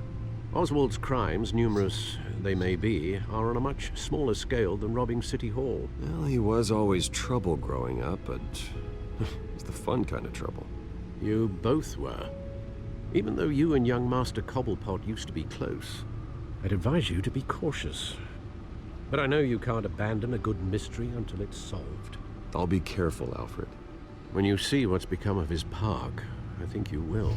Oswald's crimes, numerous they may be, are on a much smaller scale than robbing City Hall. Well, he was always trouble growing up, but it's the fun kind of trouble. You both were. Even though you and young Master Cobblepot used to be close, I'd advise you to be cautious. But I know you can't abandon a good mystery until it's solved. I'll be careful, Alfred. When you see what's become of his park, I think you will.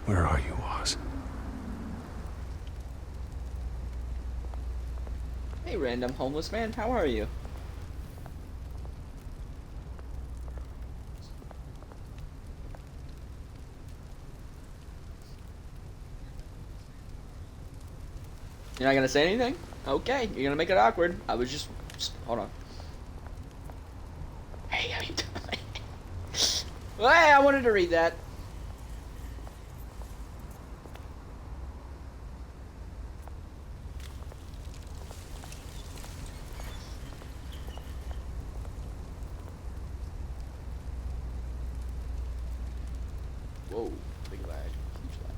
Where are you, Oz? Hey, random homeless man, how are you? You're not gonna say anything? Okay, you're gonna make it awkward. I was just hold on. Hey, how you doing? Well, hey, I wanted to read that. Whoa, big lag. Huge lag.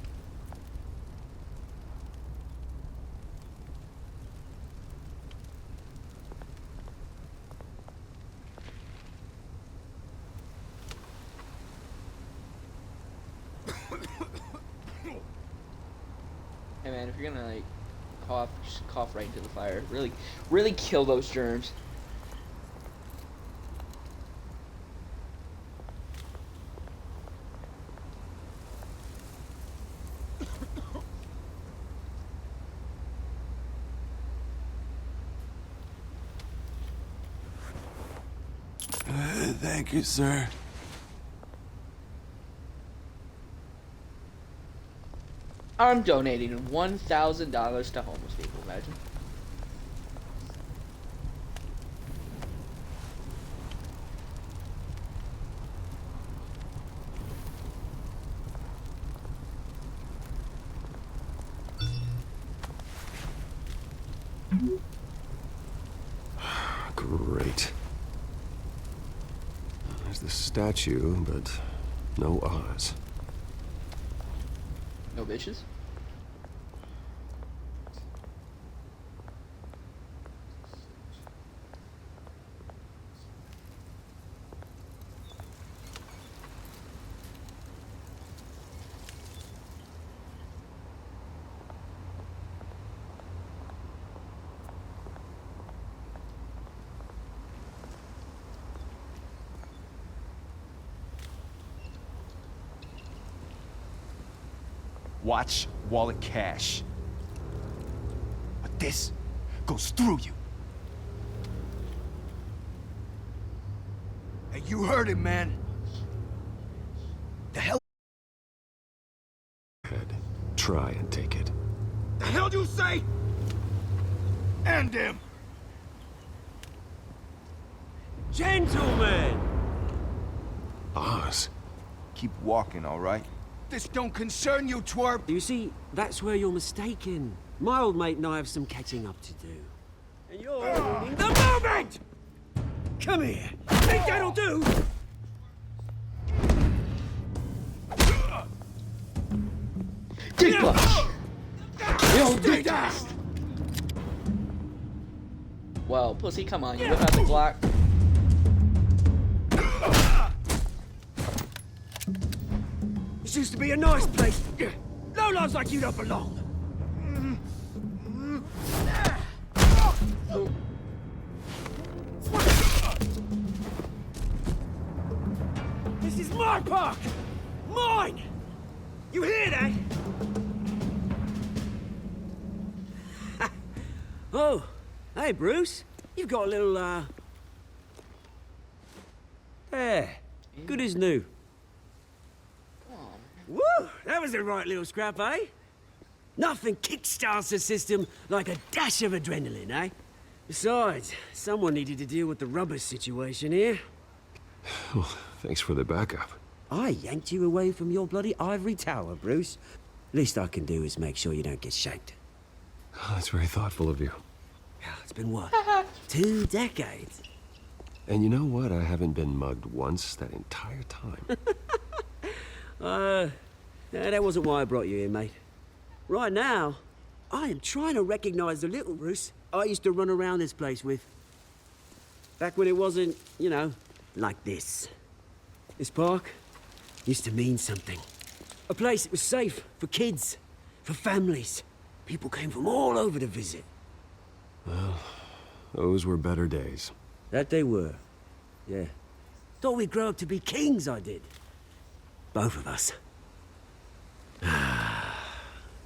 Hey man, if you're gonna like cough, just cough right into the fire. Really, really kill those germs. Thank you, sir. I'm donating $1,000 to homeless people. Imagine. Great. There's the statue, but no Oz. No bitches? Watch wallet cash. But this goes through you. Hey, you heard it, man. The hell? Try and take it. The hell do you say? End him. Gentlemen! Oz. Keep walking, all right? This don't concern you, twerp! You see, that's where you're mistaken. My old mate and I have some catching up to do. And you're ruining the moment! Come here! Think that'll do? Dig punch! Yo, dig Well, pussy, come on, you whip out the Glock. This used to be a nice place. Lowlifes like you don't belong. This is my park! Mine! You hear that? Oh, hey, Bruce. You've got a little, There. Good as new. Woo! That was the right little scrap, eh? Nothing kickstarts the system like a dash of adrenaline, eh? Besides, someone needed to deal with the rubber situation here. Well, thanks for the backup. I yanked you away from your bloody ivory tower, Bruce. Least I can do is make sure you don't get shaped. Oh, that's very thoughtful of you. It's been what? 2 decades? And you know what? I haven't been mugged once that entire time. That wasn't why I brought you here, mate. Right now, I am trying to recognize the little Bruce I used to run around this place with. Back when it wasn't, you know, like this. This park used to mean something. A place that was safe for kids, for families. People came from all over to visit. Well, those were better days. That they were. Yeah. Thought we'd grow up to be kings, I did. Both of us.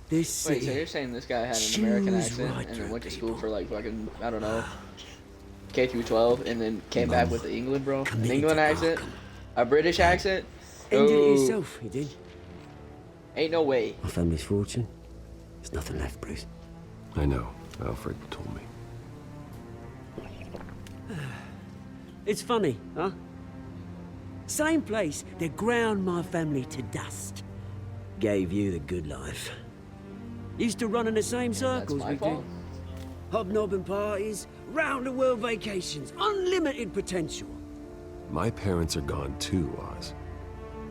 This Wait, so you're saying this guy had an American accent and then went to school for like fucking, I don't know, K through 12 and then came back with the England, bro? An England accent? A British accent? Ended it yourself, you did. Ain't no way. My family's fortune. There's nothing left, Bruce. I know. Alfred told me. It's funny, huh? Same place that ground my family to dust. Gave you the good life. Used to run in the same circles we did. Hobnobbing parties, round-the-world vacations, unlimited potential. My parents are gone too, Oz.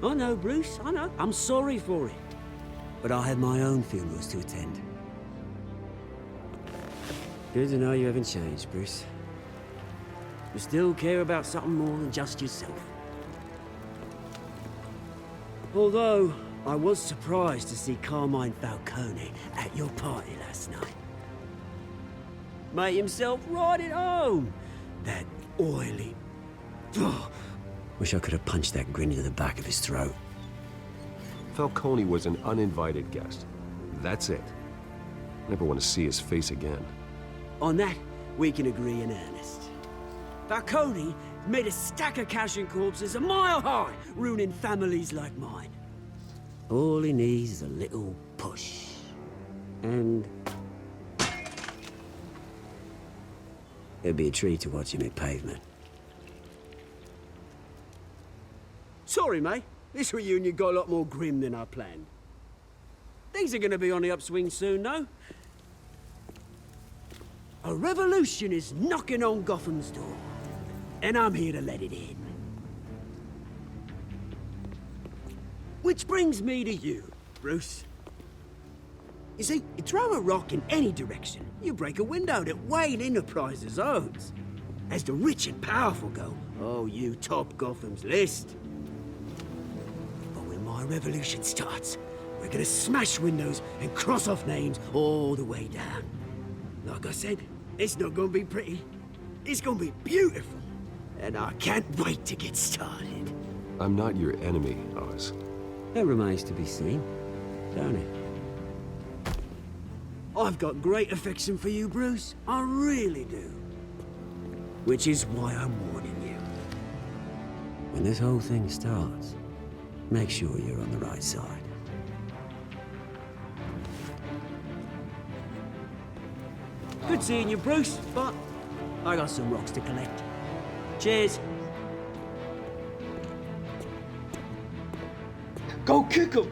I know, Bruce, I know. I'm sorry for it. But I had my own funerals to attend. Good to know you haven't changed, Bruce. You still care about something more than just yourself. Although, I was surprised to see Carmine Falcone at your party last night. Made himself right at home. That oily... Oh, wish I could have punched that grin into the back of his throat. Falcone was an uninvited guest. That's it. Never want to see his face again. On that, we can agree in earnest. Falcone made a stack of cash and corpses a mile high, ruining families like mine. All he needs is a little push. And... it'd be a treat to watch him hit pavement. Sorry, mate. This reunion got a lot more grim than I planned. Things are gonna be on the upswing soon, though. A revolution is knocking on Gotham's door, and I'm here to let it in. Which brings me to you, Bruce. You see, you throw a rock in any direction, you break a window that Wayne Enterprises owns. As the rich and powerful go, oh, you top Gotham's list. But when my revolution starts, we're gonna smash windows and cross off names all the way down. Like I said, it's not gonna be pretty. It's gonna be beautiful. And I can't wait to get started. I'm not your enemy, Oz. That remains to be seen, don't it? I've got great affection for you, Bruce. I really do. Which is why I'm warning you. When this whole thing starts, make sure you're on the right side. Good seeing you, Bruce, but I got some rocks to collect. Cheers. Go kick him!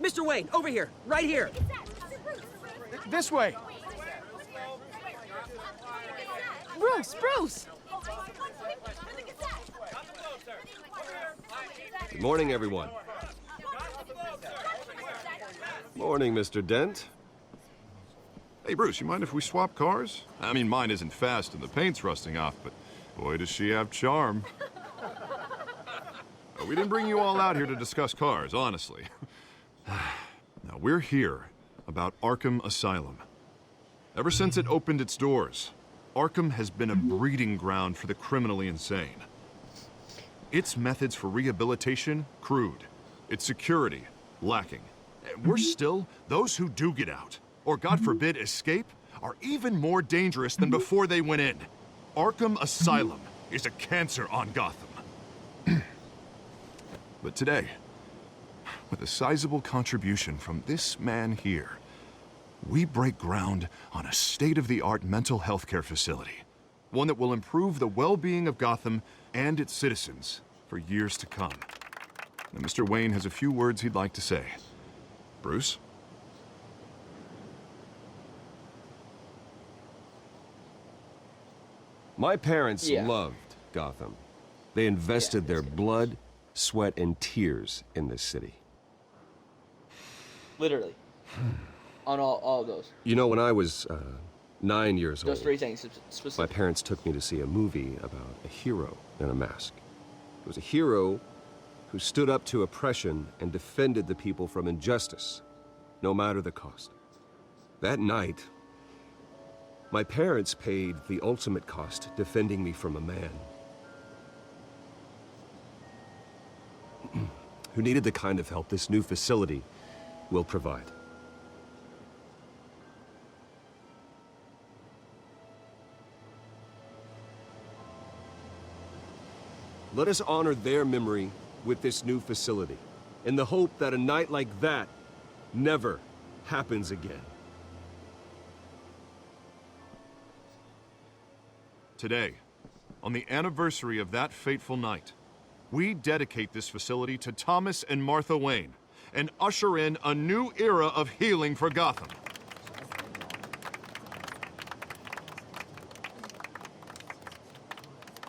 Mr. Wayne, over here, right here. This way. Bruce! Good morning, everyone. Morning, Mr. Dent. Hey, Bruce, you mind if we swap cars? I mean, mine isn't fast and the paint's rusting off, but boy, does she have charm. We didn't bring you all out here to discuss cars, honestly. Now, we're here about Arkham Asylum. Ever since it opened its doors, Arkham has been a breeding ground for the criminally insane. Its methods for rehabilitation, crude. Its security, lacking. Worse still, those who do get out, or God forbid escape, are even more dangerous than before they went in. Arkham Asylum is a cancer on Gotham. But today, with a sizable contribution from this man here, we break ground on a state-of-the-art mental health care facility. One that will improve the well-being of Gotham and its citizens for years to come. Now, Mr. Wayne has a few words he'd like to say. Bruce? My parents loved Gotham. They invested their blood, sweat, and tears in this city. Literally. On all of those. You know, when I was 9 years old, Those three things specifically. my parents took me to see a movie about a hero in a mask. It was a hero who stood up to oppression and defended the people from injustice, no matter the cost. That night, my parents paid the ultimate cost defending me from a man who needed the kind of help this new facility will provide. Let us honor their memory with this new facility, in the hope that a night like that never happens again. Today, on the anniversary of that fateful night, we dedicate this facility to Thomas and Martha Wayne and usher in a new era of healing for Gotham.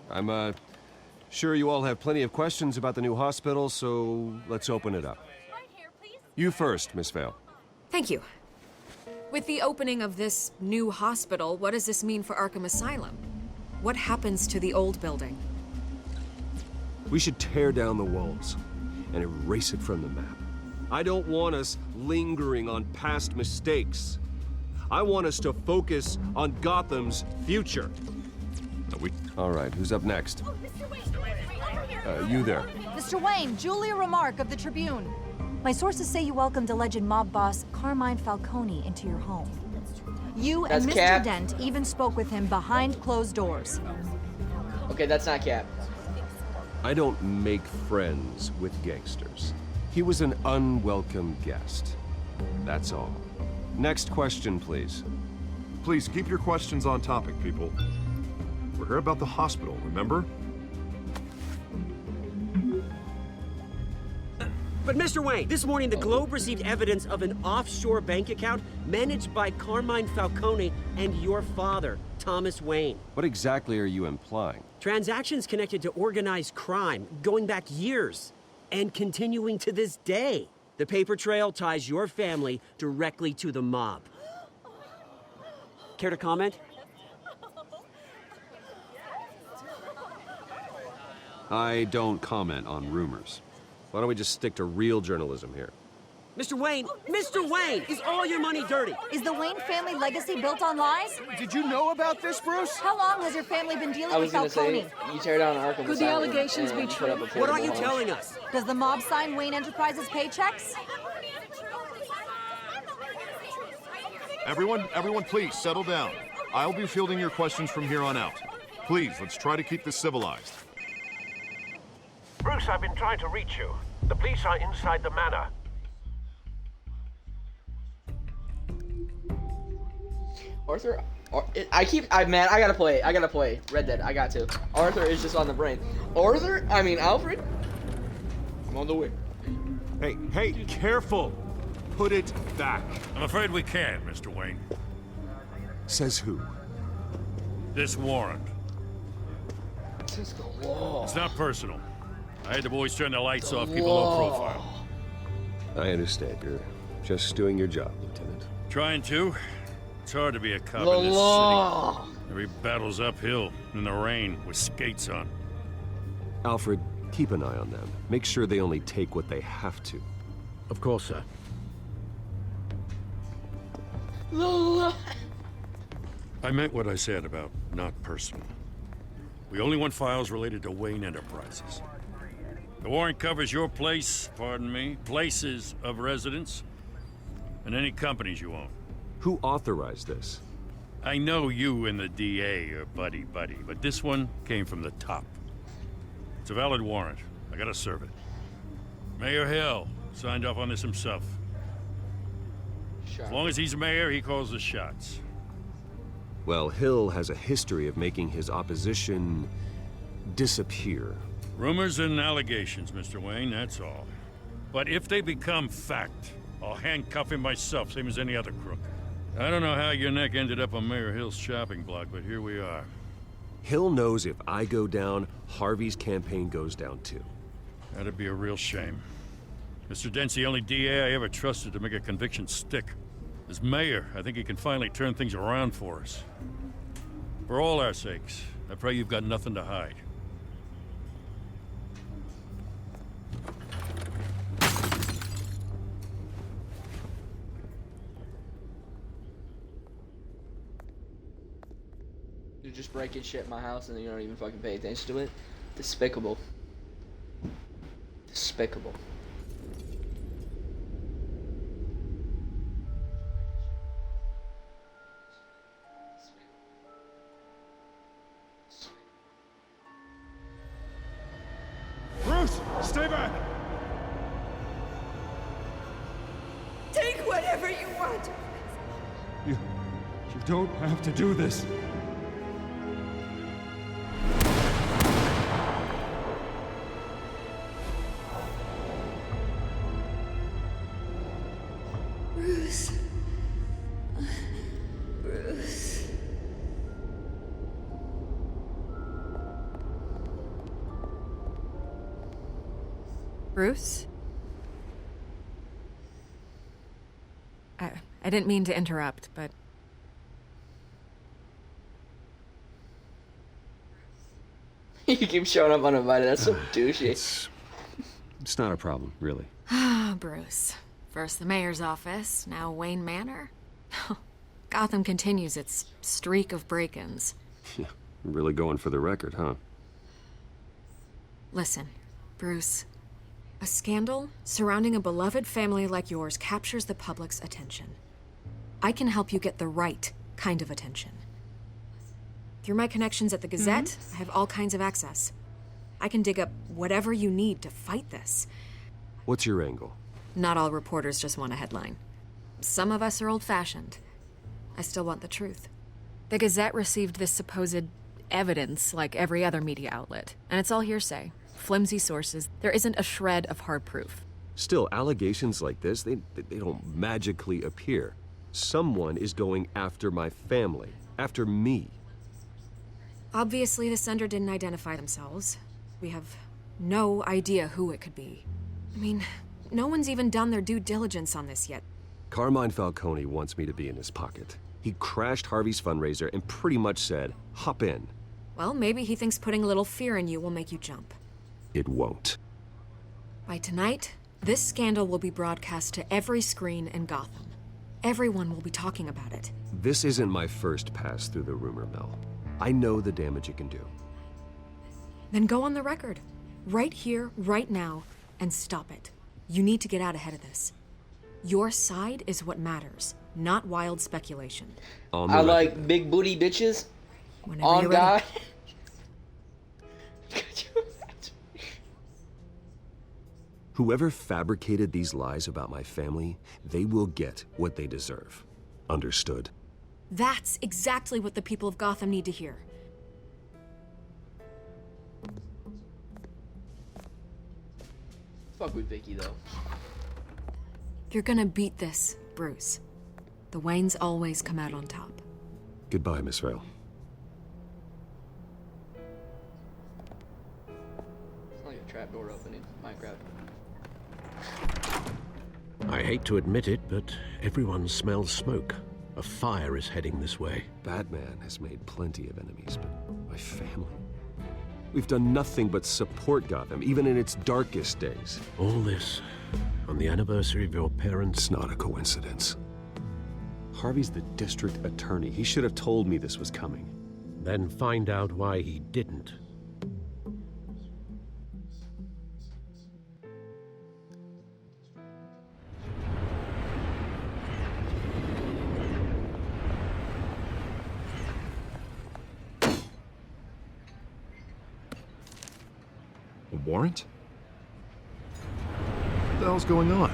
I'm, sure you all have plenty of questions about the new hospital, so let's open it up. You first, Miss Vale. Thank you. With the opening of this new hospital, what does this mean for Arkham Asylum? What happens to the old building? We should tear down the walls and erase it from the map. I don't want us lingering on past mistakes. I want us to focus on Gotham's future. All right, who's up next? You there. Mr. Wayne, Julia Remark of the Tribune. My sources say you welcomed alleged mob boss Carmine Falcone into your home. You and Mr. Cap. Dent even spoke with him behind closed doors. Okay, that's not Cap. I don't make friends with gangsters. He was an unwelcome guest. That's all. Next question, please. Please keep your questions on topic, people. We're here about the hospital, remember? But Mr. Wayne, this morning the Globe received evidence of an offshore bank account managed by Carmine Falcone and your father, Thomas Wayne. What exactly are you implying? Transactions connected to organized crime, going back years, and continuing to this day. The paper trail ties your family directly to the mob. Care to comment? I don't comment on rumors. Why don't we just stick to real journalism here? Mr. Wayne, is all your money dirty? Is the Wayne family legacy built on lies? Did you know about this, Bruce? How long has your family been dealing I with was gonna Falcone? say, you tear down Arkham Could the Asylum allegations and be put up true? a What aren't you portable telling us? Does the mob sign Wayne Enterprises paychecks? Everyone, please settle down. I'll be fielding your questions from here on out. Please, let's try to keep this civilized. Bruce, I've been trying to reach you. The police are inside the manor. Arthur, I gotta play Red Dead. I got to. Arthur is just on the brain. Alfred. I'm on the way. Hey, careful! Put it back. I'm afraid we can't, Mr. Wayne. Says who? This warrant. It's the law. It's not personal. I had the boys turn the lights off, keep a low profile. I understand. You're just doing your job, Lieutenant. Trying to. It's hard to be a cop The in this law. city. Every battle's uphill, in the rain, with skates on. Alfred, keep an eye on them. Make sure they only take what they have to. Of course, sir. The law. I meant what I said about not personal. We only want files related to Wayne Enterprises. The warrant covers your place, places of residence, and any companies you own. Who authorized this? I know you and the DA are buddy-buddy, but this one came from the top. It's a valid warrant. I gotta serve it. Mayor Hill signed off on this himself. As long as he's mayor, he calls the shots. Well, Hill has a history of making his opposition disappear. Rumors and allegations, Mr. Wayne, that's all. But if they become fact, I'll handcuff him myself, same as any other crook. I don't know how your neck ended up on Mayor Hill's shopping block, but here we are. Hill knows if I go down, Harvey's campaign goes down too. That'd be a real shame. Mr. Dent's the only DA I ever trusted to make a conviction stick. As mayor, I think he can finally turn things around for us. For all our sakes, I pray you've got nothing to hide. You're just breaking shit in my house and you don't even fucking pay attention to it. Despicable. Despicable. whatever you want. You don't have to do this. Bruce. Bruce. Bruce? I didn't mean to interrupt, but... You keep showing up uninvited. That's so douchey. It's not a problem, really. Ah, Bruce. First the mayor's office, now Wayne Manor. Gotham continues its streak of break-ins. Yeah, really going for the record, huh? Listen, Bruce. A scandal surrounding a beloved family like yours captures the public's attention. I can help you get the right kind of attention. Through my connections at the Gazette, I have all kinds of access. I can dig up whatever you need to fight this. What's your angle? Not all reporters just want a headline. Some of us are old-fashioned. I still want the truth. The Gazette received this supposed evidence like every other media outlet, and it's all hearsay. Flimsy sources. There isn't a shred of hard proof. Still, allegations like this, they don't magically appear. Someone is going after my family, after me. Obviously, the sender didn't identify themselves. We have no idea who it could be. I mean, no one's even done their due diligence on this yet. Carmine Falcone wants me to be in his pocket. He crashed Harvey's fundraiser and pretty much said, hop in. Well, maybe he thinks putting a little fear in you will make you jump. It won't. By tonight, this scandal will be broadcast to every screen in Gotham. Everyone will be talking about it. This isn't my first pass through the rumor mill. I know the damage it can do. Then go on the record. Right here, right now, and stop it. You need to get out ahead of this. Your side is what matters, not wild speculation. I like big booty bitches. Whenever On you're ready. God. Whoever fabricated these lies about my family, they will get what they deserve. Understood? That's exactly what the people of Gotham need to hear. Fuck with Vicky, though. You're gonna beat this, Bruce. The Waynes always come out on top. Goodbye, Miss Vale. It's like a trapdoor opening. Minecraft. I hate to admit it, but everyone smells smoke. A fire is heading this way. Batman has made plenty of enemies, but my family? We've done nothing but support Gotham, even in its darkest days. All this on the anniversary of your parents? It's not a coincidence. Harvey's the district attorney. He should have told me this was coming. Then find out why he didn't. A warrant? What the hell's going on?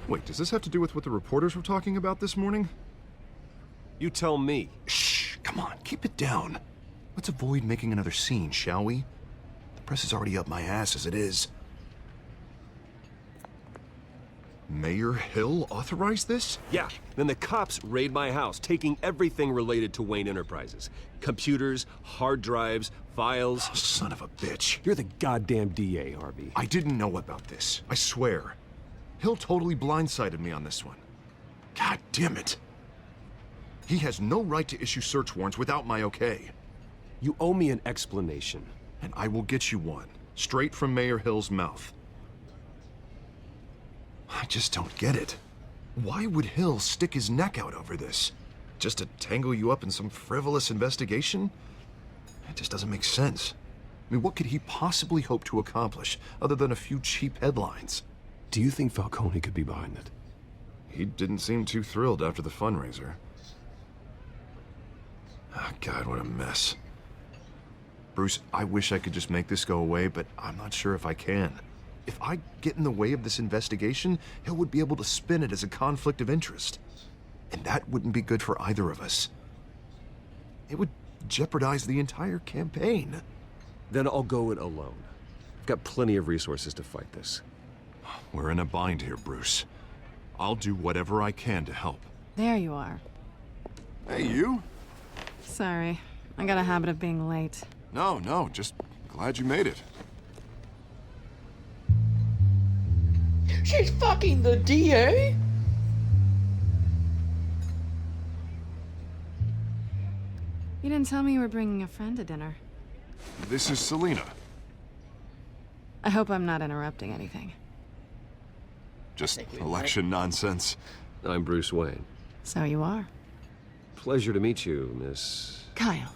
Wait, does this have to do with what the reporters were talking about this morning? You tell me. Shh, come on, keep it down. Let's avoid making another scene, shall we? The press is already up my ass as it is. Mayor Hill authorized this? Yeah, then the cops raid my house, taking everything related to Wayne Enterprises. Computers, hard drives, files. Oh, son of a bitch. You're the goddamn DA, Harvey. I didn't know about this, I swear. Hill totally blindsided me on this one. God damn it. He has no right to issue search warrants without my okay. You owe me an explanation. And I will get you one, straight from Mayor Hill's mouth. I just don't get it. Why would Hill stick his neck out over this? Just to tangle you up in some frivolous investigation? It just doesn't make sense. I mean, what could he possibly hope to accomplish other than a few cheap headlines? Do you think Falcone could be behind it? He didn't seem too thrilled after the fundraiser. Oh, God, what a mess. Bruce, I wish I could just make this go away, but I'm not sure if I can. If I get in the way of this investigation, Hill would be able to spin it as a conflict of interest. And that wouldn't be good for either of us. It would jeopardize the entire campaign. Then I'll go it alone. I've got plenty of resources to fight this. We're in a bind here, Bruce. I'll do whatever I can to help. There you are. Hey, you? Sorry. I got a habit of being late. No, just glad you made it. She's fucking the DA? You didn't tell me you were bringing a friend to dinner. This is Selina. I hope I'm not interrupting anything. Just election nonsense. I'm Bruce Wayne. So you are. Pleasure to meet you, Miss... Kyle.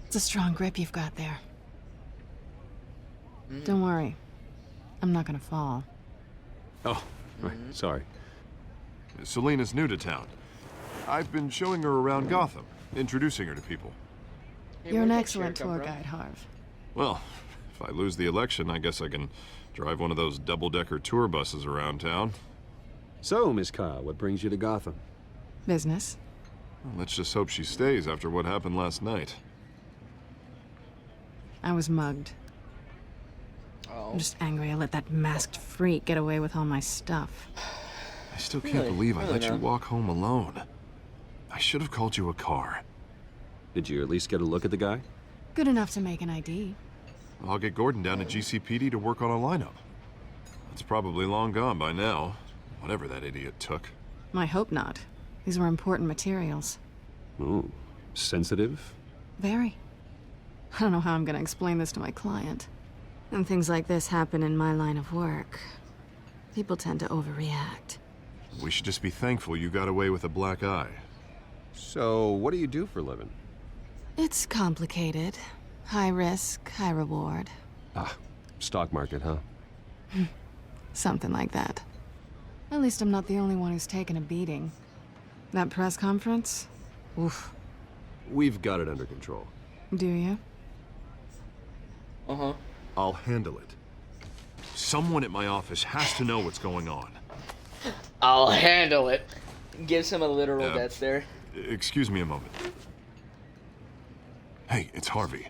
It's a strong grip you've got there. Don't worry. I'm not gonna fall. Oh, right. Sorry. Selina's new to town. I've been showing her around Gotham, introducing her to people. You're an excellent tour guide, Harv. Well, if I lose the election, I guess I can drive one of those double-decker tour buses around town. So, Miss Kyle, what brings you to Gotham? Business. Well, let's just hope she stays after what happened last night. I was mugged. Oh. I'm just angry I let that masked freak get away with all my stuff. I still can't believe I let you walk home alone. I should have called you a car. Did you at least get a look at the guy? Good enough to make an ID. I'll get Gordon down to GCPD to work on a lineup. It's probably long gone by now, whatever that idiot took. I hope not. These were important materials. Ooh, sensitive? Very. I don't know how I'm gonna explain this to my client. And things like this happen in my line of work. People tend to overreact. We should just be thankful you got away with a black eye. So, what do you do for a living? It's complicated. High risk, high reward. Ah, stock market, huh? Something like that. At least I'm not the only one who's taken a beating. That press conference? Oof. We've got it under control. Do you? Uh-huh. I'll handle it. Someone at my office has to know what's going on. I'll handle it. Gives him a literal death there. Excuse me a moment. Hey, it's Harvey.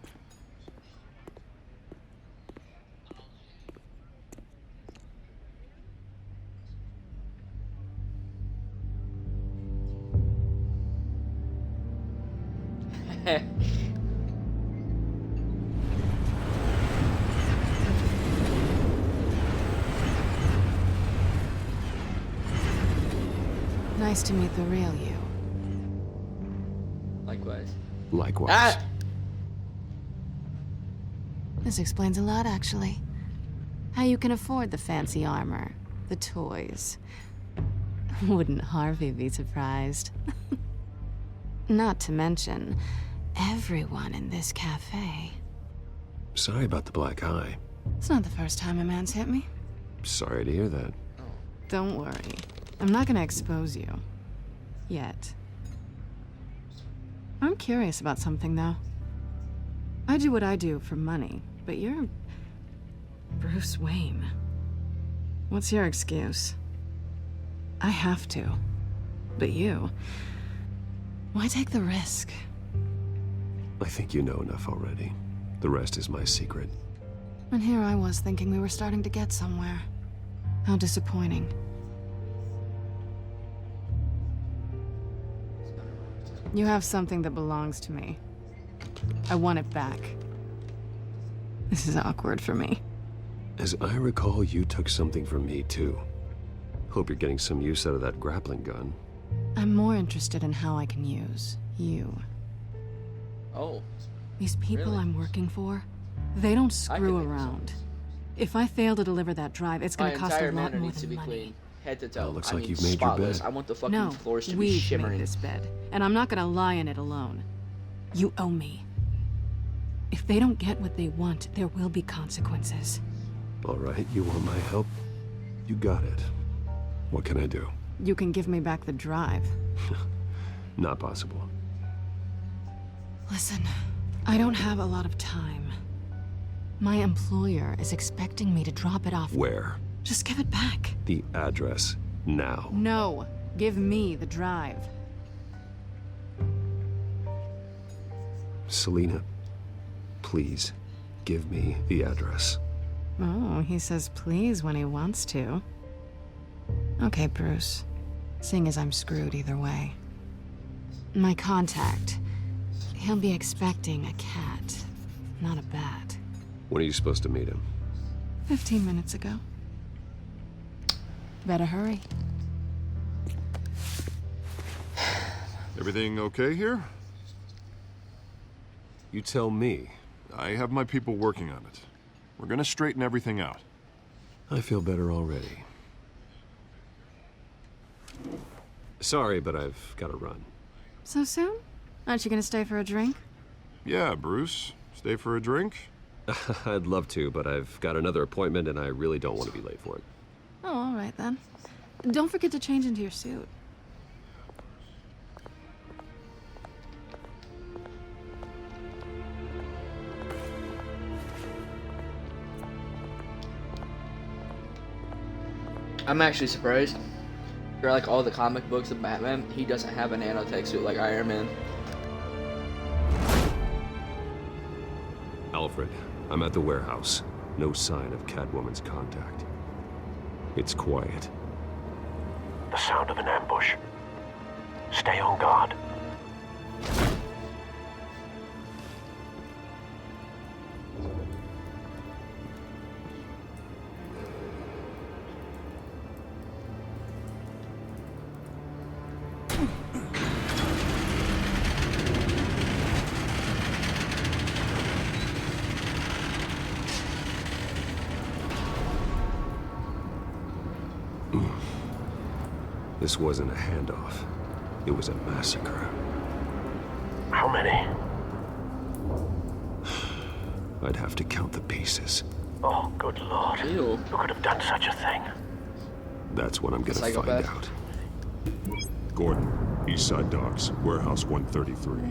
Nice to meet the real you. Likewise. Likewise. Ah! This explains a lot, actually. How you can afford the fancy armor, the toys. Wouldn't Harvey be surprised? Not to mention, everyone in this cafe. Sorry about the black eye. It's not the first time a man's hit me. Sorry to hear that. Don't worry. I'm not gonna expose you. Yet. I'm curious about something, though. I do what I do for money, but you're... Bruce Wayne. What's your excuse? I have to. But you... Why take the risk? I think you know enough already. The rest is my secret. And here I was thinking we were starting to get somewhere. How disappointing. You have something that belongs to me. I want it back. This is awkward for me. As I recall, you took something from me, too. Hope you're getting some use out of that grappling gun. I'm more interested in how I can use you. Oh. These people Really? I'm working for, they don't I can screw make this around. If I fail to deliver that drive, it's My gonna cost a entire lot manor more needs to than be money. clean, head to toe. Well, looks I like mean, you've made your spotless. bed. I want the fucking No, floors to be we've shimmering. made this bed, and I'm not gonna lie in it alone. You owe me. If they don't get what they want, there will be consequences. All right, you want my help? You got it. What can I do? You can give me back the drive. Not possible. Listen, I don't have a lot of time. My employer is expecting me to drop it off. Where? Just give it back. The address, now. No, give me the drive. Selina, please, give me the address. Oh, he says please when he wants to. Okay, Bruce. Seeing as I'm screwed either way. My contact. He'll be expecting a cat, not a bat. When are you supposed to meet him? 15 minutes ago. Better hurry. Everything okay here? You tell me. I have my people working on it. We're gonna straighten everything out. I feel better already. Sorry, but I've got to run. So soon? Aren't you gonna stay for a drink? Yeah, Bruce. Stay for a drink? I'd love to, but I've got another appointment and I really don't want to be late for it. Oh, all right then. Don't forget to change into your suit. I'm actually surprised. For like all the comic books of Batman, he doesn't have a nanotech suit like Iron Man. Alfred, I'm at the warehouse. No sign of Catwoman's contact. It's quiet. The sound of an ambush. Stay on guard. This wasn't a handoff. It was a massacre. How many? I'd have to count the pieces. Oh, good lord. Ew. Who could have done such a thing? That's what I'm gonna Psychopath. find out. Gordon, Eastside Docks, Warehouse 133.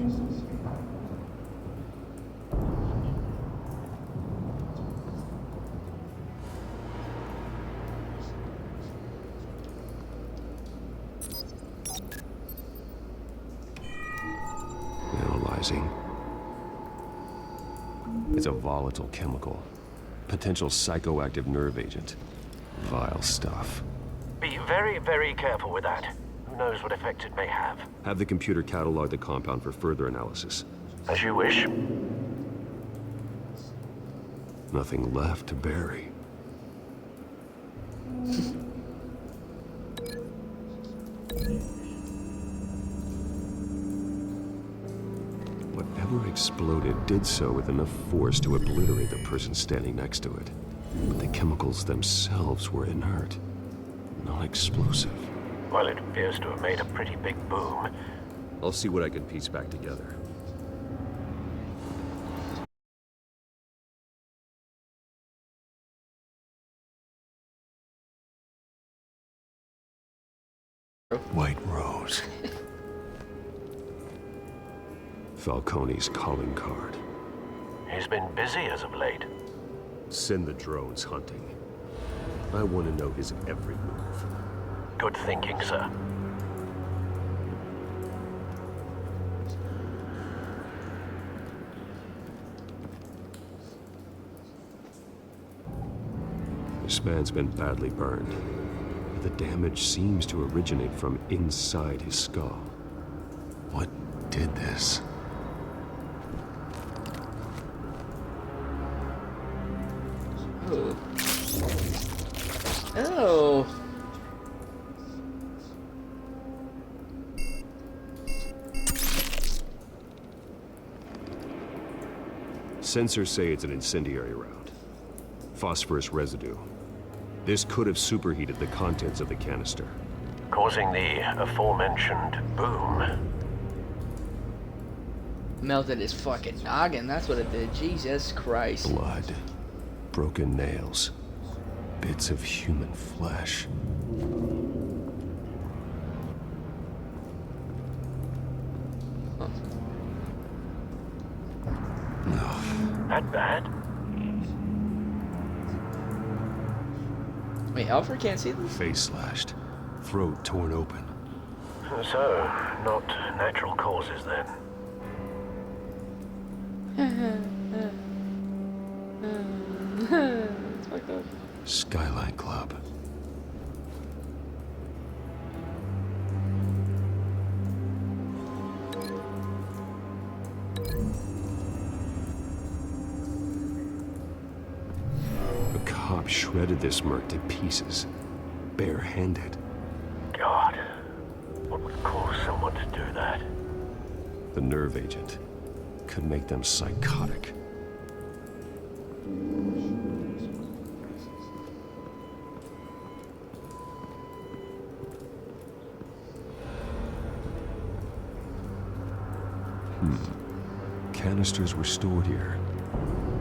Analyzing. It's a volatile chemical. Potential psychoactive nerve agent. Vile stuff. Be very, very careful with that. Who knows what effect it may have? Have the computer catalog the compound for further analysis. As you wish. Nothing left to bury. Whatever exploded did so with enough force to obliterate the person standing next to it. But the chemicals themselves were inert, non-explosive. Well, it appears to have made a pretty big boom. I'll see what I can piece back together. White Rose. Falcone's calling card. He's been busy as of late. Send the drones hunting. I want to know his every move. Good thinking, sir. This man's been badly burned. The damage seems to originate from inside his skull. What did this? Oh. Oh. Sensors say it's an incendiary round. Phosphorus residue. This could have superheated the contents of the canister. Causing the aforementioned boom. Melted his fucking noggin, that's what it did. Jesus Christ. Blood. Broken nails. Bits of human flesh. that bad? Wait, Alfred can't see them? Face slashed, throat torn open. So, not natural causes then. It's fucked up. Skyline Club. A cop shredded this merc to pieces, barehanded. God, what would cause someone to do that? The nerve agent could make them psychotic. Canisters were stored here.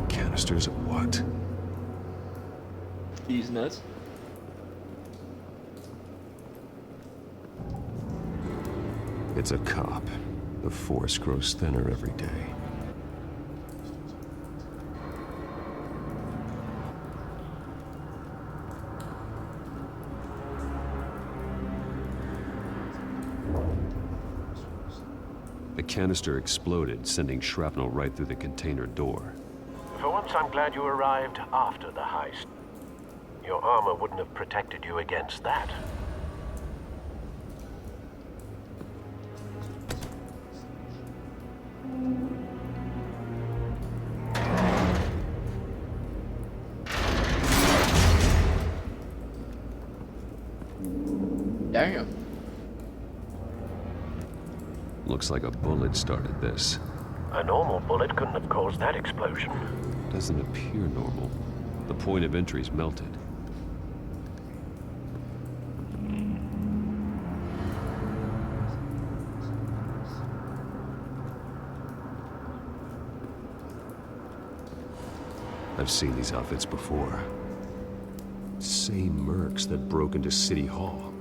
Canisters of what? These nuts. It's a cop. The force grows thinner every day. The canister exploded, sending shrapnel right through the container door. For once, I'm glad you arrived after the heist. Your armor wouldn't have protected you against that. Damn. Looks like a bullet started this. A normal bullet couldn't have caused that explosion. Doesn't appear normal. The point of entry's melted. I've seen these outfits before. Same mercs that broke into City Hall.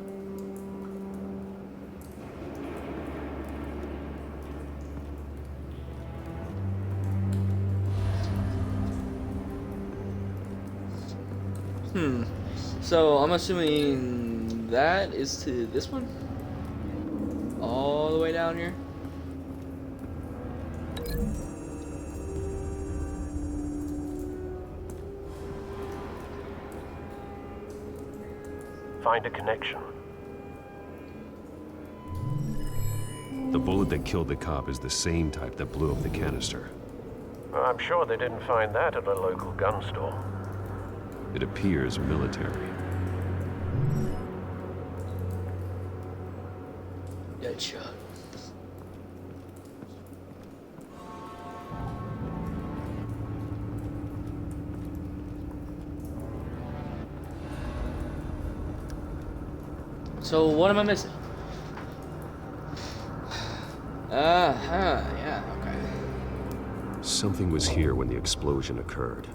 So I'm assuming that is to this one? All the way down here? Find a connection. The bullet that killed the cop is the same type that blew up the canister. I'm sure they didn't find that at a local gun store. It appears military. Deadshot. So what am I missing? Yeah, okay. Something was here when the explosion occurred.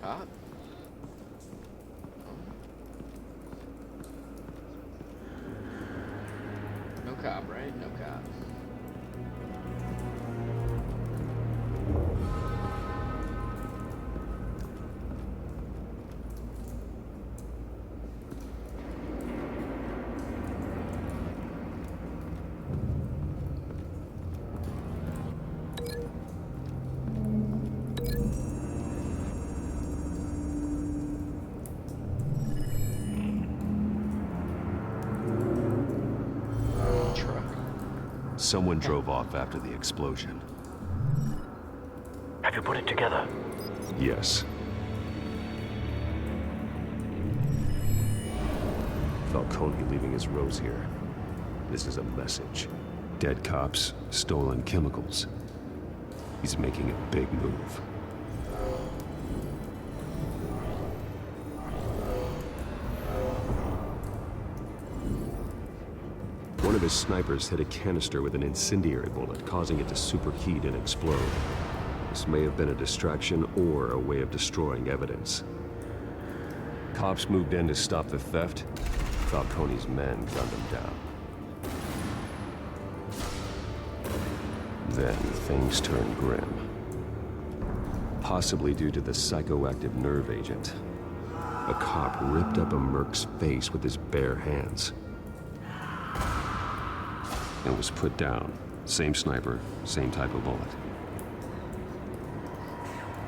Cop? No cop, right? No cop. Someone drove off after the explosion. Have you put it together? Yes. Falcone leaving his rose here. This is a message. Dead cops, stolen chemicals. He's making a big move. One of his snipers hit a canister with an incendiary bullet, causing it to superheat and explode. This may have been a distraction or a way of destroying evidence. Cops moved in to stop the theft. Falcone's men gunned him down. then, things turned grim. Possibly due to the psychoactive nerve agent. A cop ripped up a merc's face with his bare hands. And was put down. Same sniper, same type of bullet.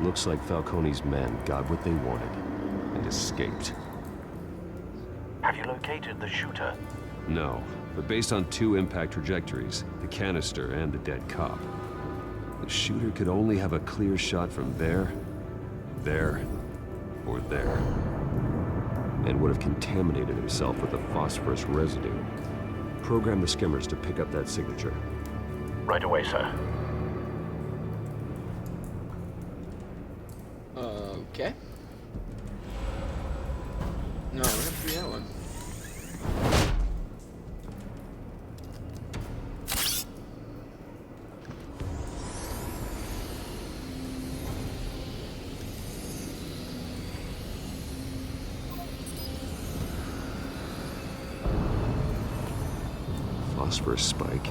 Looks like Falcone's men got what they wanted and escaped. Have you located the shooter? No, but based on 2 impact trajectories, the canister and the dead cop, the shooter could only have a clear shot from there, or there, and would have contaminated himself with the phosphorus residue. Program the skimmers to pick up that signature. Right away, sir. Okay. No, we're gonna do that one. Phosphorus spike.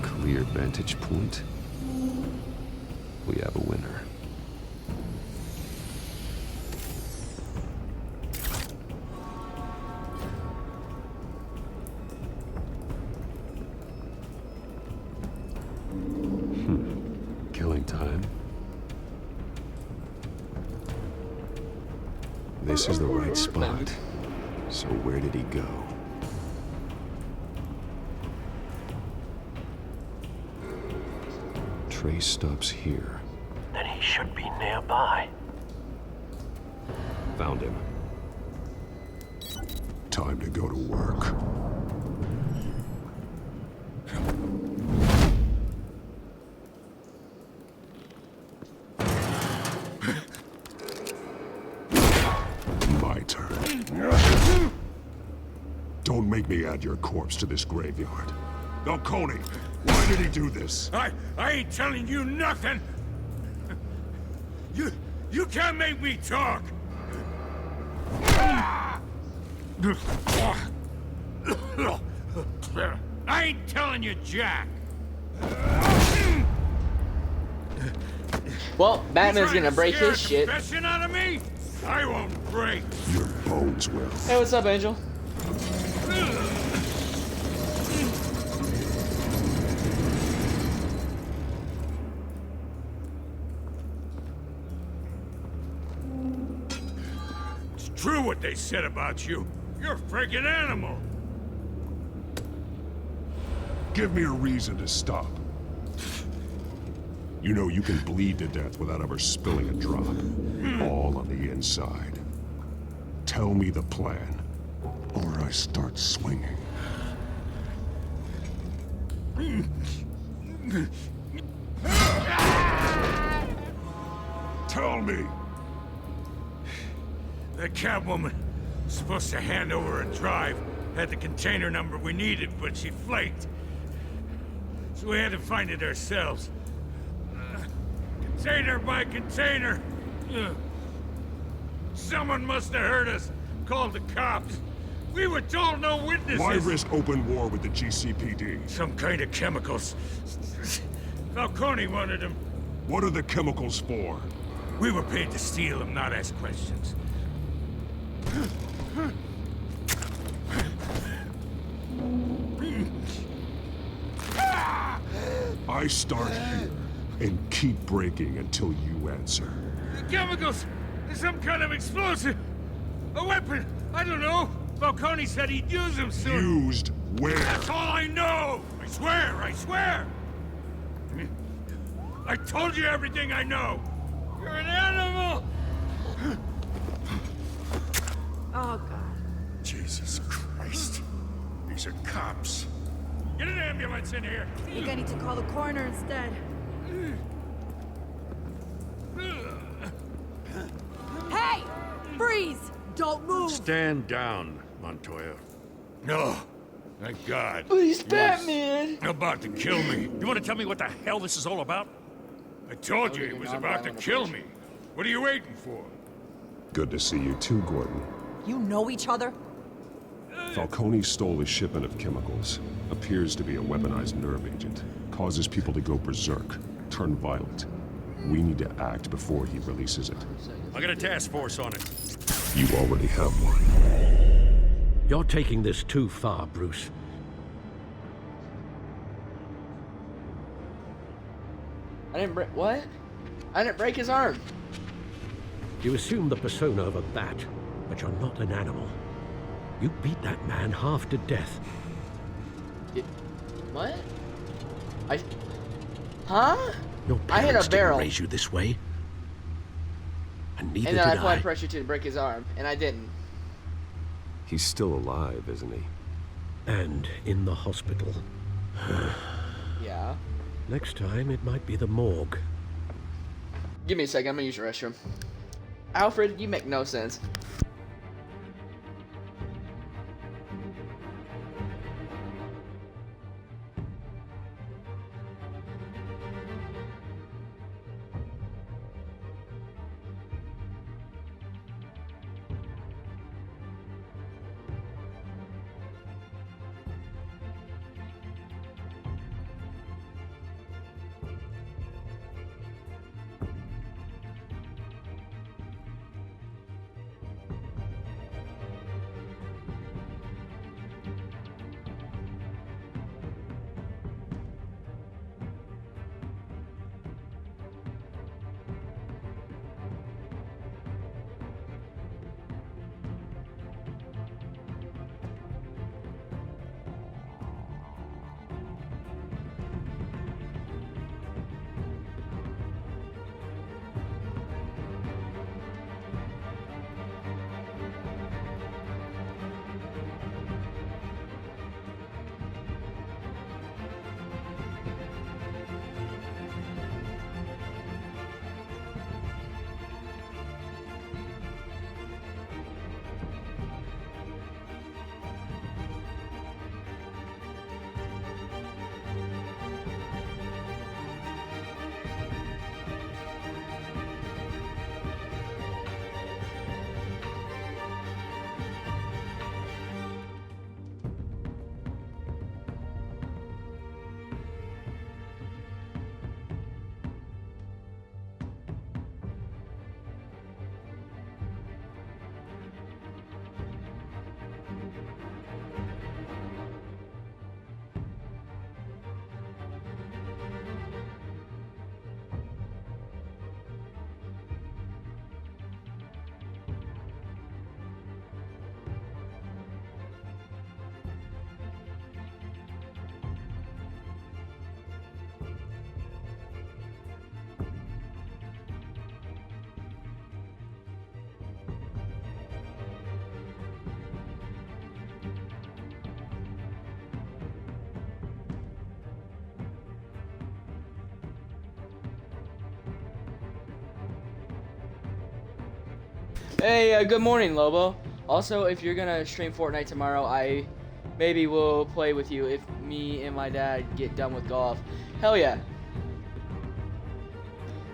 Clear vantage point. We have a winner. Killing time. This is the right spot. So where did he go? Trace stops here. Then he should be nearby. Found him. Time to go to work. My turn. Don't make me add your corpse to this graveyard. Falcone, why did he do this? I ain't telling you nothing. You can't make me talk. I ain't telling you jack. Well, Batman's gonna break his shit. Confession out of me? I won't break. Your bones will. Hey, what's up, Angel? It's true what they said about you. You're a freaking animal. Give me a reason to stop. You know you can bleed to death without ever spilling a drop. All on the inside. Tell me the plan, or I start swinging. Tell me! That Catwoman was supposed to hand over a drive. Had the container number we needed, but she flaked. So we had to find it ourselves. Container by container. Someone must have heard us. Called the cops. We were told no witnesses. Why risk open war with the GCPD? Some kind of chemicals. Falcone wanted them. What are the chemicals for? We were paid to steal them, not ask questions. I start here and keep breaking until you answer. Chemicals! Some kind of explosive! A weapon! I don't know! Falcone said he'd use them soon! Used where? That's all I know! I swear! I swear! I told you everything I know! You're an animal! Oh, God. Jesus Christ. These are cops. Get an ambulance in here! I think I need to call the coroner instead. Hey! Freeze! Don't move! Stand down, Montoya. No. Thank God. But he's Batman! About to kill me. You want to tell me what the hell this is all about? I told you he was about to kill me. What are you waiting for? Good to see you too, Gordon. You know each other? Falcone stole a shipment of chemicals. Appears to be a weaponized nerve agent. Causes people to go berserk, turn violent. We need to act before he releases it. I got a task force on it. You already have one. You're taking this too far, Bruce. I didn't break. What? I didn't break his arm. You assume the persona of a bat, but you're not an animal. You beat that man half to death. What? Huh? Your I hit parents a barrel. didn't raise you this way. And neither And then I did applied pressure to break his arm, and I didn't. He's still alive, isn't he? And in the hospital. Yeah. Next time, it might be the morgue. Give me a second, I'm gonna use your restroom. Alfred, you make no sense. Hey, good morning, Lobo. Also, if you're gonna stream Fortnite tomorrow, I maybe will play with you if me and my dad get done with golf. Hell yeah.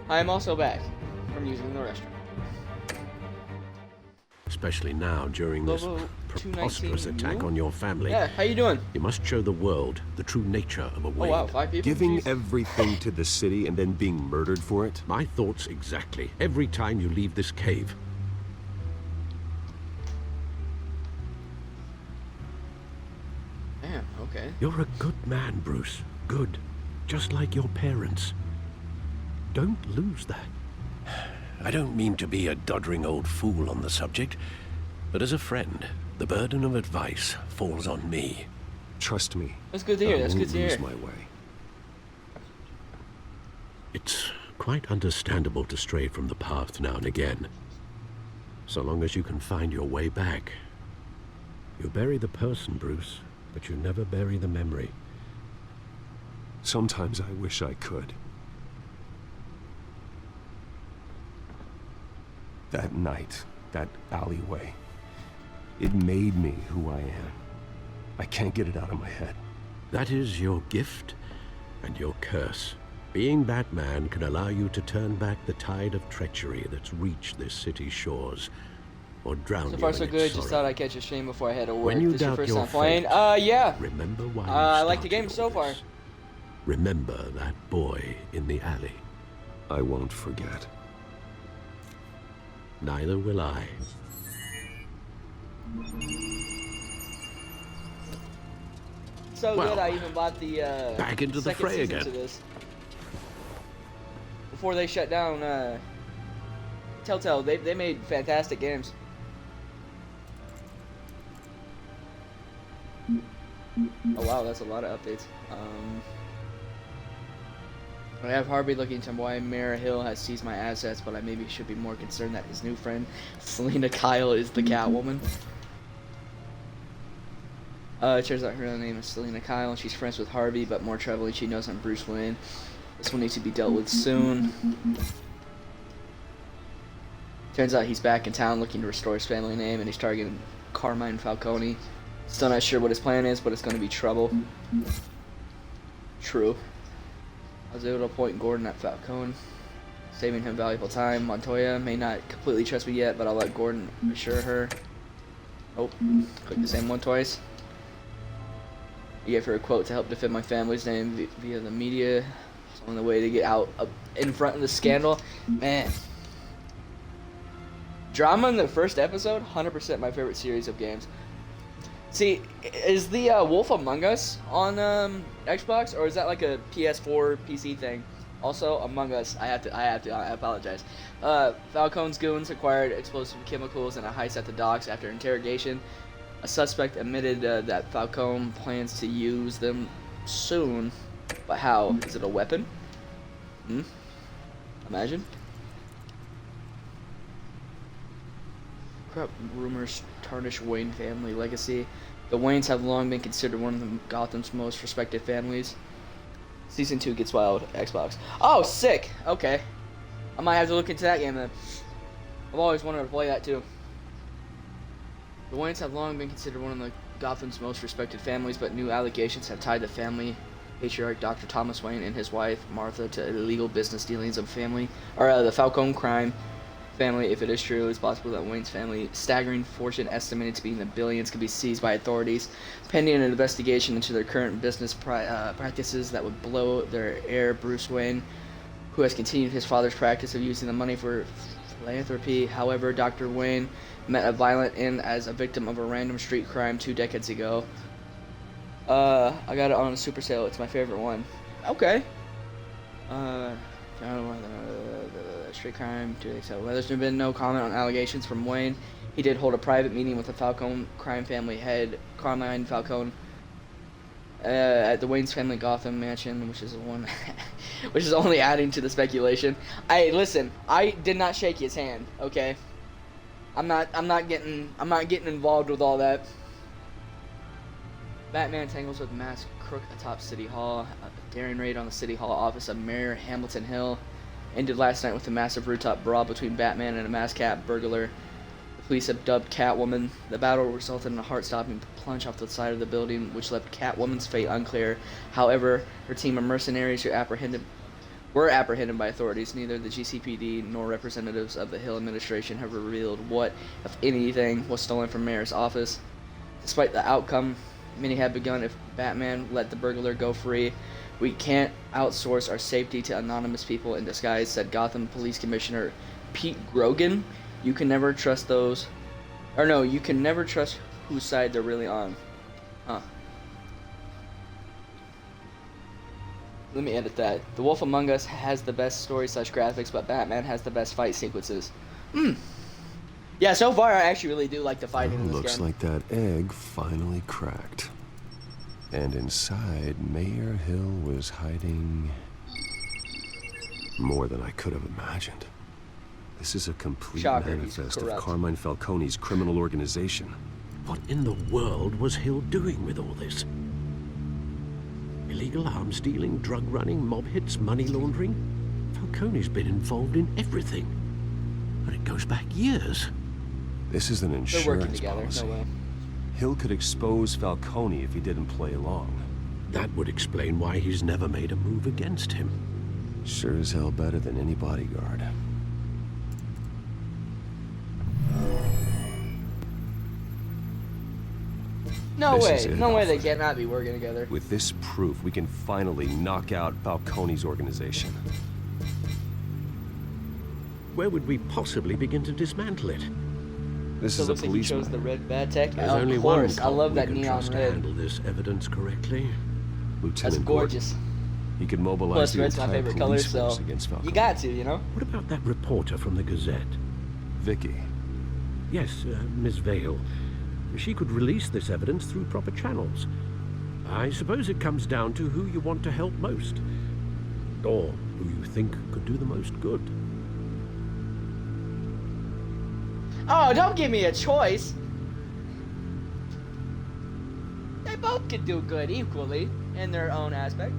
I am also back from using the restroom. Especially now, during this Lobo preposterous 219 attack on your family. Yeah, how you doing? You must show the world the true nature of a Oh Wayne. wow, 5 people? Giving Jeez. everything to the city and then being murdered for it? My thoughts exactly. Every time you leave this cave. Damn, okay. You're a good man, Bruce. Good. Just like your parents. Don't lose that. I don't mean to be a doddering old fool on the subject, but as a friend, the burden of advice falls on me. Trust me. That's good to hear, I that's won't good to hear. lose my way. It's quite understandable to stray from the path now and again. So long as you can find your way back. You bury the person, Bruce, but you never bury the memory. Sometimes I wish I could. That night, that alleyway, it made me who I am. I can't get it out of my head. That is your gift and your curse. Being Batman can allow you to turn back the tide of treachery that's reached this city's shores. or drown So you far, in so its good. Just sorrow. thought I'd catch a stream before I head to work. When you This your doubt first your time playing? fate, Yeah. remember why you I like the started game all so far. this. Remember that boy in the alley. I won't forget. Neither will I. So Well, good, I even bought the back into the second fray season again. to this. Before they shut down Telltale, they made fantastic games. Oh wow, that's a lot of updates. I have Harvey looking into why Mayor Hill has seized my assets, but I maybe should be more concerned that his new friend, Selena Kyle, is the Catwoman. It turns out her real name is Selena Kyle, and she's friends with Harvey, but more troubling, she knows I'm Bruce Wayne. This will need to be dealt with soon. Turns out he's back in town looking to restore his family name, and he's targeting Carmine Falcone. Still not sure what his plan is, but it's going to be trouble. True. I was able to appoint Gordon at Falcone, saving him valuable time. Montoya may not completely trust me yet, but I'll let Gordon assure her. Oh, click the same one twice. You gave her a quote to help defend my family's name via the media. It's on the way to get out in front of the scandal. Man. Drama in the first episode, 100% my favorite series of games. See, is the Wolf Among Us on Xbox, or is that like a PS4 PC thing? Also, Among Us, I apologize. Falcone's goons acquired explosive chemicals in a heist at the docks. After interrogation, a suspect admitted that Falcone plans to use them soon. But how? Is it a weapon? Imagine. Corrupt rumors tarnish Wayne family legacy. The Waynes have long been considered one of Gotham's most respected families. Season 2 gets wild. Xbox. Oh, sick! Okay. I might have to look into that game then. I've always wanted to play that too. The Waynes have long been considered one of Gotham's most respected families, but new allegations have tied the family patriarch Dr. Thomas Wayne and his wife Martha to illegal business dealings of the Falcone crime family. If it is true, it's possible that Wayne's family staggering fortune estimated to be in the billions could be seized by authorities, pending an investigation into their current business practices that would blow their heir Bruce Wayne, who has continued his father's practice of using the money for philanthropy. However, Dr. Wayne met a violent end as a victim of a random street crime 2 decades ago. I got it on a super sale. It's my favorite one. Okay. Street crime 2 decades ago. There's been no comment on allegations from Wayne. He did hold a private meeting with the Falcone crime family head, Carmine Falcone, at the Wayne's family Gotham mansion, which is only adding to the speculation. Listen, I did not shake his hand, okay? I'm not getting involved with all that. Batman tangles with masked crook atop City Hall. A daring raid on the City Hall office of Mayor Hamilton Hill ended last night with a massive rooftop brawl between Batman and a masked cat burglar. The police have dubbed Catwoman. The battle resulted in a heart-stopping plunge off the side of the building, which left Catwoman's fate unclear. However, her team of mercenaries were apprehended by authorities. Neither the GCPD nor representatives of the Hill administration have revealed what, if anything, was stolen from Mayor's office. Despite the outcome, many have begun if Batman let the burglar go free. We can't outsource our safety to anonymous people in disguise, said Gotham Police Commissioner Pete Grogan. You can never trust you can never trust whose side they're really on. Huh. Let me edit that. The Wolf Among Us has the best story/graphics, but Batman has the best fight sequences. Yeah, so far I actually really do like the fighting in this Looks game. like that egg finally cracked. And inside, Mayor Hill was hiding more than I could have imagined. This is a complete Shocker, manifest he's of corrupt. Carmine Falcone's criminal organization. What in the world was Hill doing with all this? Illegal arms dealing, drug running, mob hits, money laundering? Falcone's been involved in everything. And it goes back years. This is an They're working insurance together, policy. no way. Hill could expose Falcone if he didn't play along. That would explain why he's never made a move against him. Sure as hell better than any bodyguard. No This way. is it, No way they officer. cannot be working together. With this proof, we can finally knock out Falcone's organization. Where would we possibly begin to dismantle it? This So is it a looks like you chose policeman. the red bad tech. There's Of only one course, I cop love we that can neon trust to red. handle this evidence correctly. Lieutenant That's gorgeous. Gordon. He could mobilize Plus, the red's my entire favorite color, police so force against Falcone. you got to, you know. What about that reporter from the Gazette? Vicky. Yes, Miss Vale. She could release this evidence through proper channels. I suppose it comes down to who you want to help most. Or who you think could do the most good. Oh, don't give me a choice. They both could do good equally in their own aspect.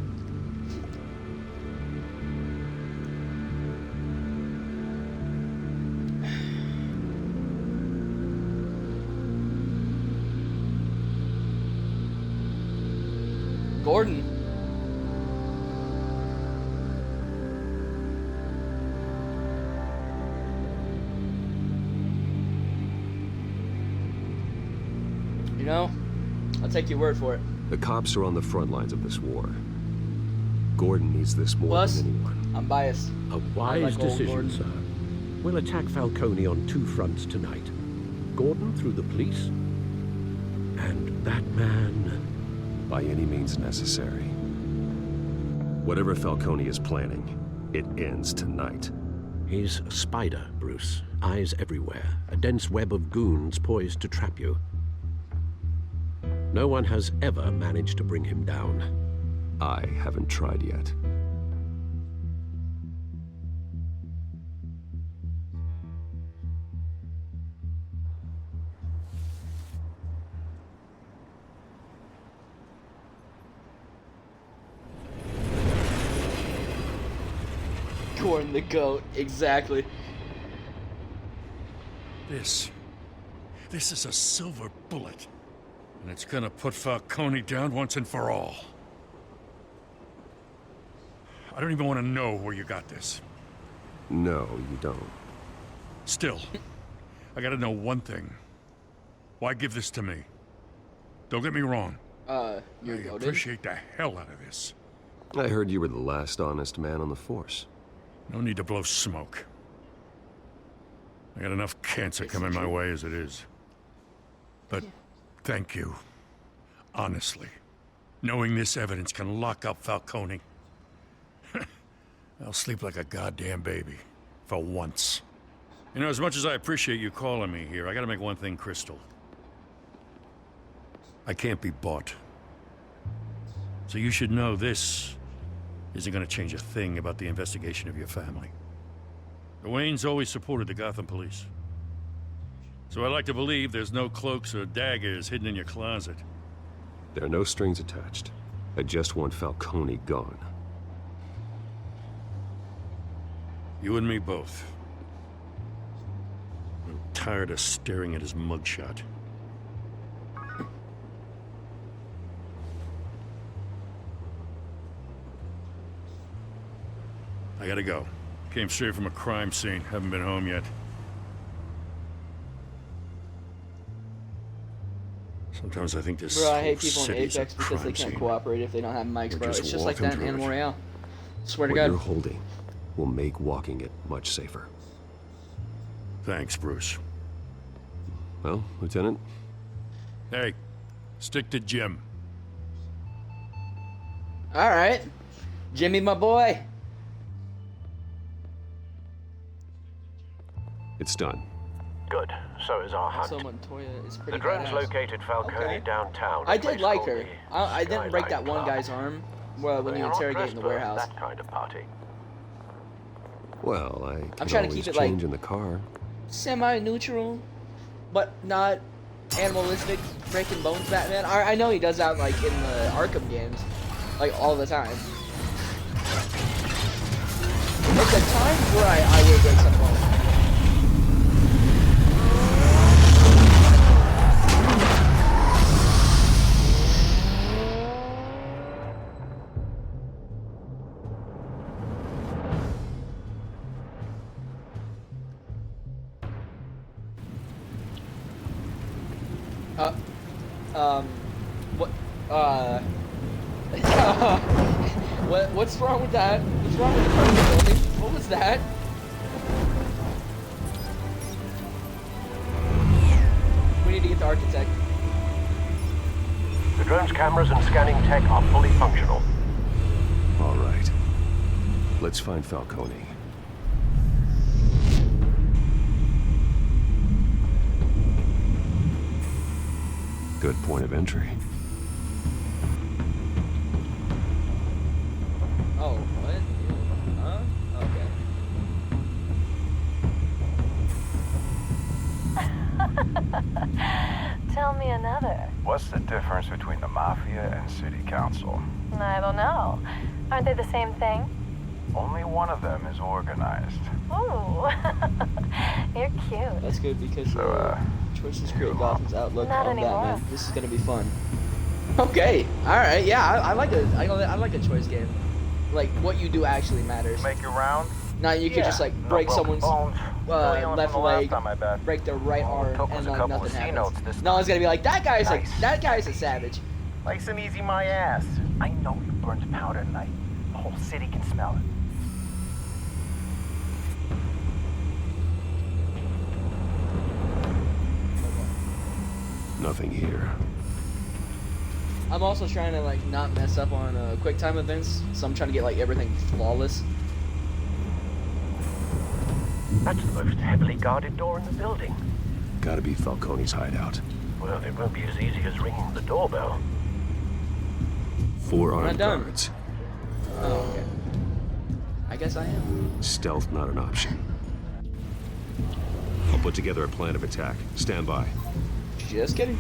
Gordon. You know, I'll take your word for it. The cops are on the front lines of this war. Gordon needs this more Plus, than anyone. I'm biased. A wise like old decision, Gordon. sir. We'll attack Falcone on two fronts tonight. Gordon through the police, and that man... By any means necessary. Whatever Falcone is planning, it ends tonight. He's a spider, Bruce. Eyes everywhere. A dense web of goons poised to trap you. No one has ever managed to bring him down. I haven't tried yet. Gordon the goat, exactly. This is a silver bullet. And it's gonna put Falcone down once and for all. I don't even want to know where you got this. No, you don't. Still, I gotta know one thing. Why give this to me? Don't get me wrong. You're I goated. appreciate the hell out of this. I heard you were the last honest man on the force. No need to blow smoke. I got enough cancer coming my way as it is. But thank you. Honestly. Knowing this evidence can lock up Falcone. I'll sleep like a goddamn baby. For once. You know, as much as I appreciate you calling me here, I gotta make one thing crystal. I can't be bought. So you should know this isn't gonna change a thing about the investigation of your family. The Waynes always supported the Gotham police. So I like to believe there's no cloaks or daggers hidden in your closet. There are no strings attached. I just want Falcone gone. You and me both. I'm tired of staring at his mugshot. I gotta go. Came straight from a crime scene. Haven't been home yet. Sometimes I think this Bro, I whole hate people in city's a Apex because they crime can't scene. cooperate if they don't have mics, We're bro. just It's just like walking that in through Animal it. Royale. Swear to What God. you're holding will make walking it much safer. Thanks, Bruce. Well, Lieutenant? Hey, stick to Jim. All right, Jimmy, my boy. It's done. Good. So is our hunt. Also, Montoya is The pretty drones badass. located Falcone Okay. downtown. I a did place like called her. the I didn't break that Skyline one Club. guy's arm when But you you're not interrogate in dressed the for warehouse. That kind of party. Well, I can trying to always keep it, like- change in the car. Semi-neutral, but not animalistic, breaking bones Batman. I know he does that like in the Arkham games, like all the time. It's a time where I will break some bones. What's wrong with that? What's wrong with the apartment building? What was that? We need to get the architect. The drone's cameras and scanning tech are fully functional. All right. Let's find Falcone. Good point of entry. Oh, what? Huh? Okay. Tell me another. What's the difference between the Mafia and City Council? I don't know. Aren't they the same thing? Only one of them is organized. Ooh. You're cute. That's good because choices create Gotham's outlook Not on anymore. Batman. This is gonna be fun. Okay, all right, yeah, I like a choice game. Like what you do actually matters. Make your round. Now you could just like break someone's left leg, time, I bet. break their right arm, took us and a like couple nothing of C notes happens. this No one's gonna be like that guy's Nice. that guy's a savage. Nice and easy, my ass. I know you burned powder tonight. The whole city can smell it. Nothing here. I'm also trying to like not mess up on quick time events, so I'm trying to get like everything flawless. That's the most heavily guarded door in the building. Gotta be Falcone's hideout. Well, it won't be as easy as ringing the doorbell. 4 We're not armed done. guards. Oh, okay. I guess I am. Stealth not an option. I'll put together a plan of attack. Stand by. Just kidding.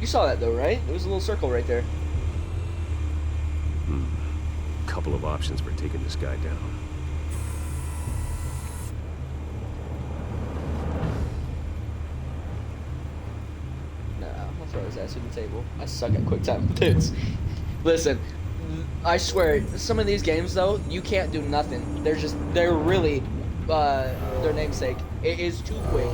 You saw that though, right? There was a little circle right there. Couple of options for taking this guy down. Nah, I'm gonna throw his ass through the table. I suck at quick time events. Listen, I swear, some of these games though, you can't do nothing. They're really, their namesake. It is too quick.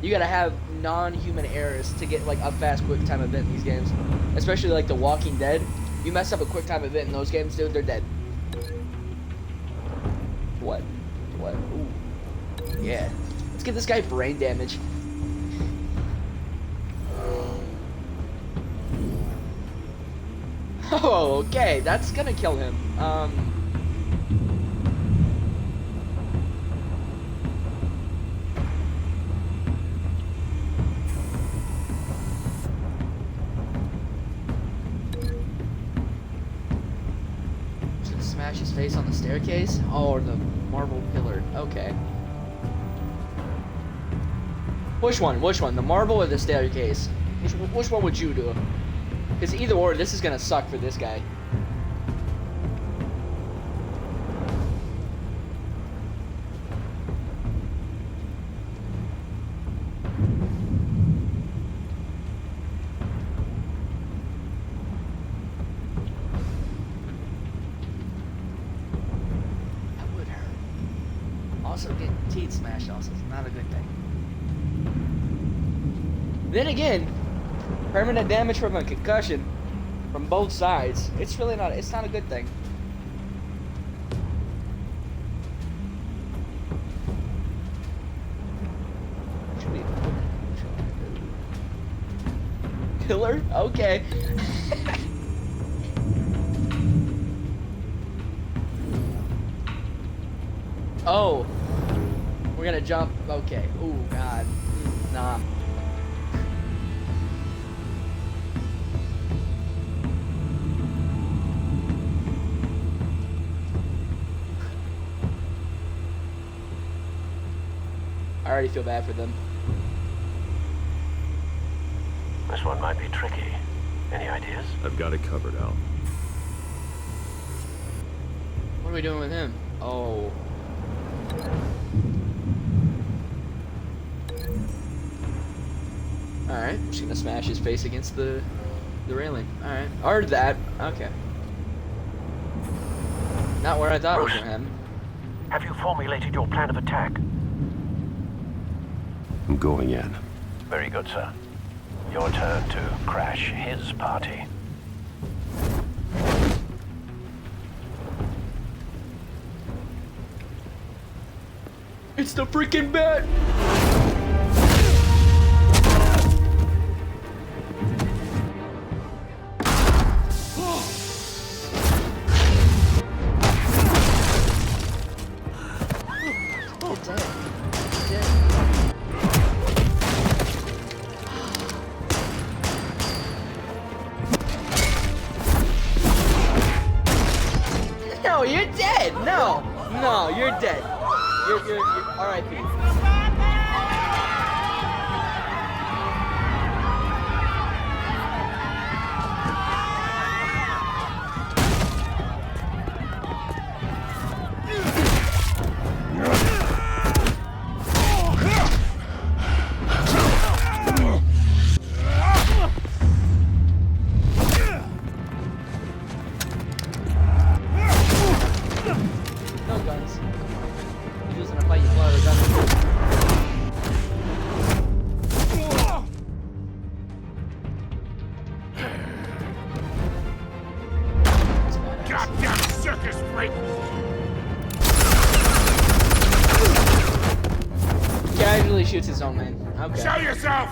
You gotta have non-human errors to get like a fast quick time event in these games. Especially like The Walking Dead. You mess up a quick time event in those games, dude, they're dead. What? What? Ooh. Yeah. Let's get this guy brain damage. Oh, okay. That's gonna kill him. Should smash his face on the staircase? Oh, or the marble pillar. Okay. Which one? Which one? The marble or the staircase? Which one would you do? Because either or, this is gonna suck for this guy. That would hurt. Also, getting teeth smashed also is not a good thing. Then again, permanent damage from a concussion from both sides. It's really not. It's not a good thing. Pillar? Okay. Oh, we're gonna jump. Okay. Oh God. Nah. I already feel bad for them. This one might be tricky. Any ideas? I've got it covered, Al. What are we doing with him? Oh. Alright, just gonna smash his face against the railing. Alright. Or that. Okay. Not where I thought it was gonna happen. Have you formulated your plan of attack? I'm going in. Very good, sir. Your turn to crash his party. It's the freaking bat! Oh, damn. No, you're dead! No! No, you're dead. You're R.I.P. No guns. You're using a fight, you pull out a gun. Goddamn circus freak! Casually shoots his own man. Okay. Show yourself!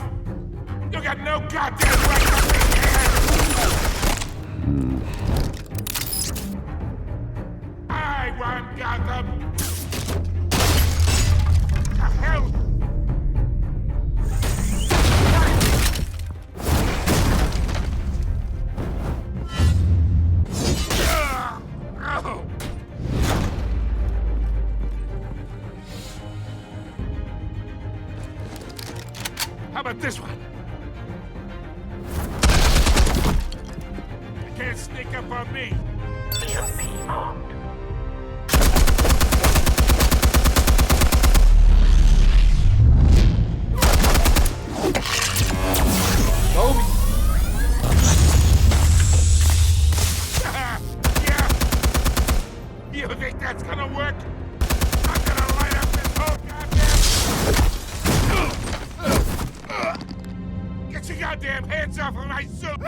You got no goddamn right to be here! I want Gotham! The hell? Oh. How about this one? You can't sneak up on me. EMP armed. Kobe. Yeah. You think that's gonna work? I'm gonna light up this whole goddamn... Get your goddamn hands off of my suit!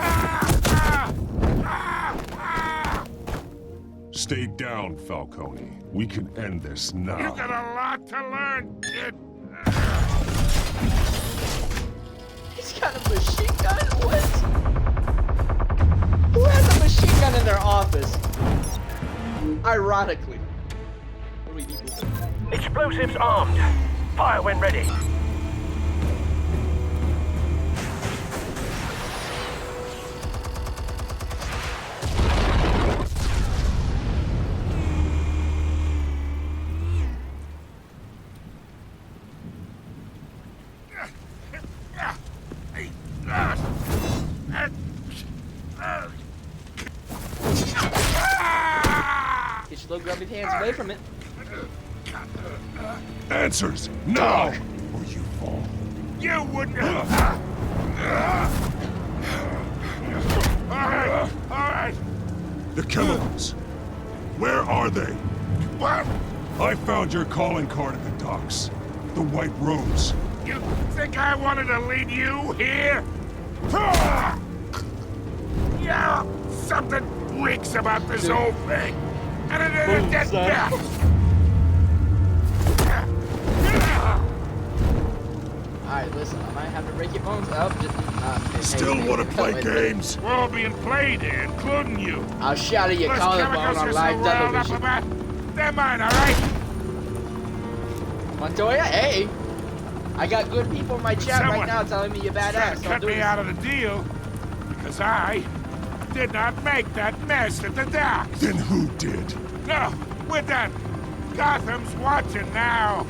Stay down, Falcone. We can end this now. You got a lot to learn, kid. He's got a machine gun? What? Who has a machine gun in their office? Ironically. What do we do? Explosives armed. Fire when ready. Get your little grubby hands away from it. Answers, now! Or you fall. You wouldn't Alright. The chemicals. Where are they? What? I found your calling card at the docks. The White Rose. You think I wanted to lead you here? Yeah, something reeks about this whole thing. And it didn't get death. Alright, listen, I might have to break your bones up. Still want to play games? We're all being played here, including you. I'll shatter your Those collarbone chemicals on you're live so riled up television. about, they're mine, alright? Montoya, hey! I got good people in my chat right Someone now telling me you're trying badass. to So cut me out of the deal because I did not make that mess at the docks. Then who did? No, we're done. Gotham's watching now.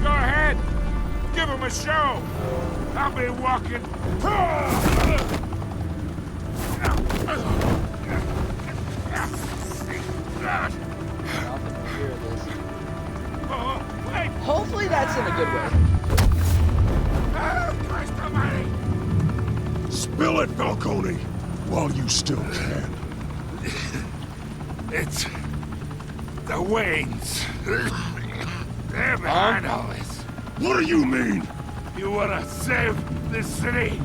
Go ahead. Give him a show. I'll be walking. Hopefully that's in a good way. Oh, Christ almighty. Spill it, Falcone, while you still can. It's the Waynes. They're behind all this. What do you mean? You wanna save this city?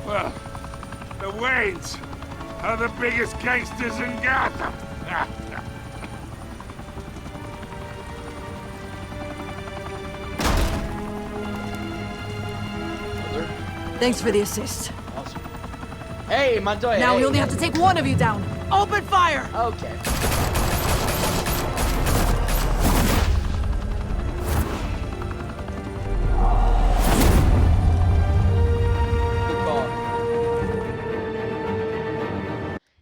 Well, the Waynes are the biggest gangsters in Gotham. Thanks for the assist. Awesome. Hey, Montoya. Now hey. we only have to take one of you down. Open fire! Okay. Good call.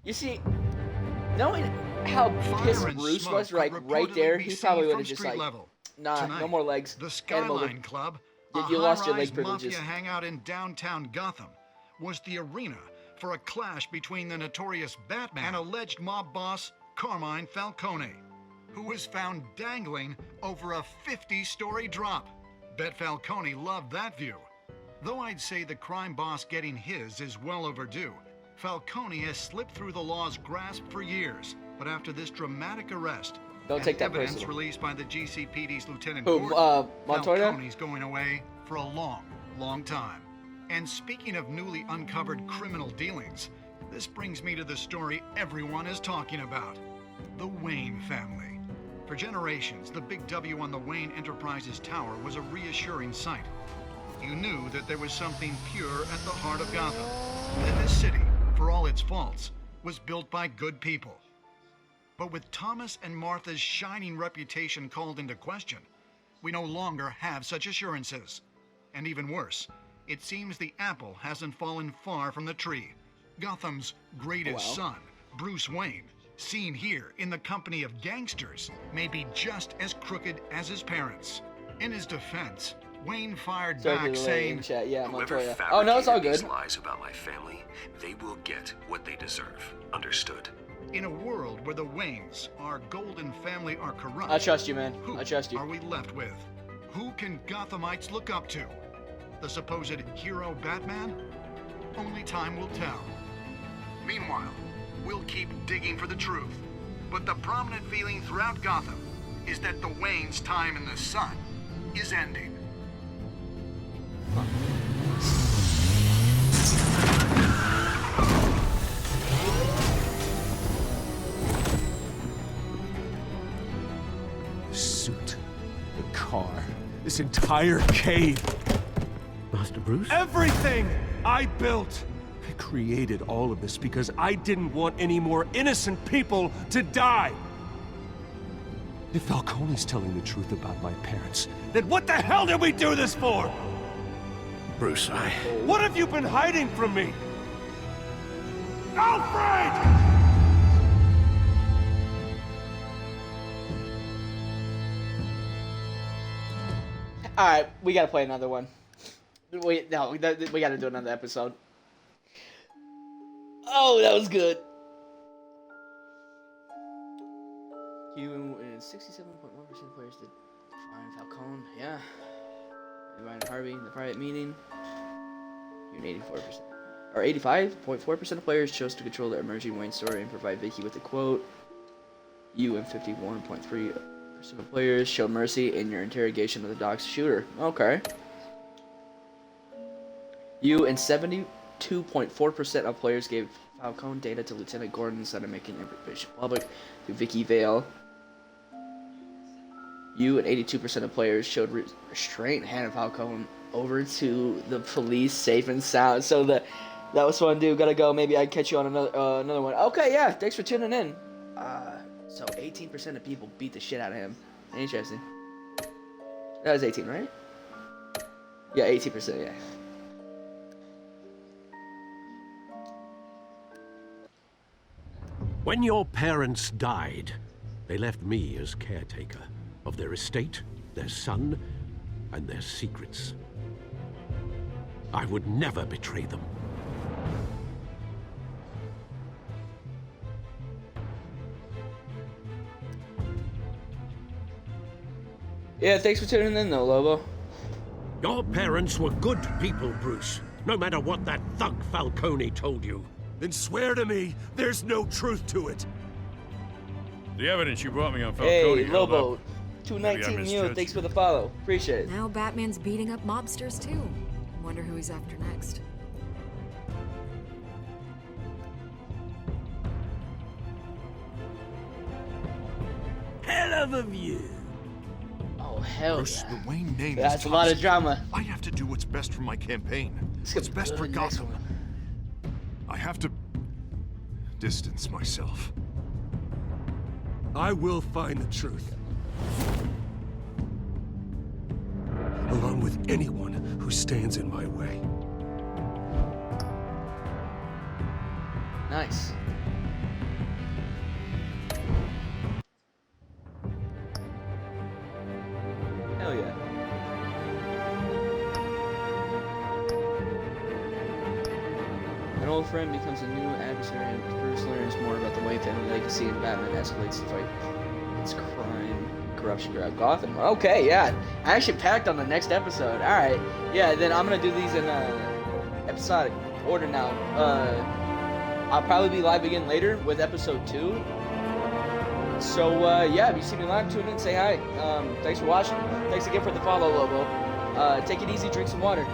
You see, knowing how pissed Bruce was right there, he probably would have just like, nah, no more legs. The Skyline Club, a You lost your high-rise leg privileges. mafia hangout in downtown Gotham, was the arena for a clash between the notorious Batman and alleged mob boss Carmine Falcone, who was found dangling over a 50-story drop. Bet Falcone loved that view. Though I'd say the crime boss getting his is well overdue, Falcone has slipped through the law's grasp for years. But after this dramatic arrest, Don't take that evidence personal. released by the GCPD's Lieutenant Who, Gordon, Montoya? Falcone's going away for a long, long time. And speaking of newly uncovered criminal dealings, this brings me to the story everyone is talking about. The Wayne family. For generations, the big W on the Wayne Enterprises Tower was a reassuring sight. You knew that there was something pure at the heart of Gotham. That this city, for all its faults, was built by good people. But with Thomas and Martha's shining reputation called into question, we no longer have such assurances. And even worse, it seems the apple hasn't fallen far from the tree. Gotham's greatest son, Bruce Wayne, seen here in the company of gangsters, may be just as crooked as his parents. In his defense, Wayne fired back saying, chat. Yeah, Whoever Montoya. fabricated Oh no, it's all good. these lies about my family, they will get what they deserve. Understood? in a world where the Waynes, our golden family, are corrupt. I trust you, man. Who I trust you. are we left with? Who can Gothamites look up to? The supposed hero Batman? Only time will tell. Meanwhile, we'll keep digging for the truth. But the prominent feeling throughout Gotham is that the Waynes' time in the sun is ending. The suit, the car, this entire cave. Master Bruce? Everything I built! I created all of this because I didn't want any more innocent people to die! If Falcone's telling the truth about my parents, then what the hell did we do this for? Bruce, What have you been hiding from me? Alfred! All right, we gotta play another one. We gotta do another episode. Oh, that was good. You and 67.1% of players did find Falcone. Yeah. Ryan Harvey in the private meeting. You and 84%. Or 85.4% of players chose to control the emerging Wayne story and provide Vicky with a quote. You and 51.3% of players showed mercy in your interrogation of the Doc's shooter. Okay. You and 72.4% of players gave Falcone data to Lieutenant Gordon instead of making information public through Vicky Vale. You and 82% of players showed restraint and handed Falcone over to the police safe and sound. So that was fun, dude. Gotta go. Maybe I'd catch you on another one. Okay, yeah. Thanks for tuning in. So 18% of people beat the shit out of him. Interesting. That was 18, right? Yeah, 18%, yeah. When your parents died, they left me as caretaker of their estate, their son, and their secrets. I would never betray them. Yeah, thanks for tuning in though, Lobo. Your parents were good people, Bruce. No matter what that thug Falcone told you. Then swear to me there's no truth to it. The evidence you brought me on Falcone Hey, held Lobo. up. 219 Maybe I Mule, misjudged thanks you. for the follow. Appreciate it. Now Batman's beating up mobsters too. Wonder who he's after next. Hell of a view. Oh, hell Bruce, yeah. the Wayne name is That's a lot of toxic. drama. I have to do what's best for my campaign. What's best for Gotham. I have to distance myself. I will find the truth. Along with anyone who stands in my way. Nice. Hell yeah. An old friend becomes a new adversary, and Bruce learns more about the Wayne family legacy, and Batman escalates the fight. It's crime, corruption throughout Gotham. Okay, yeah. I actually packed on the next episode. Alright. Yeah, then I'm gonna do these in episodic order now. I'll probably be live again later with episode 2. So, yeah, if you see me live, tune in, say hi. Thanks for watching. Thanks again for the follow, Lobo. Take it easy, drink some water.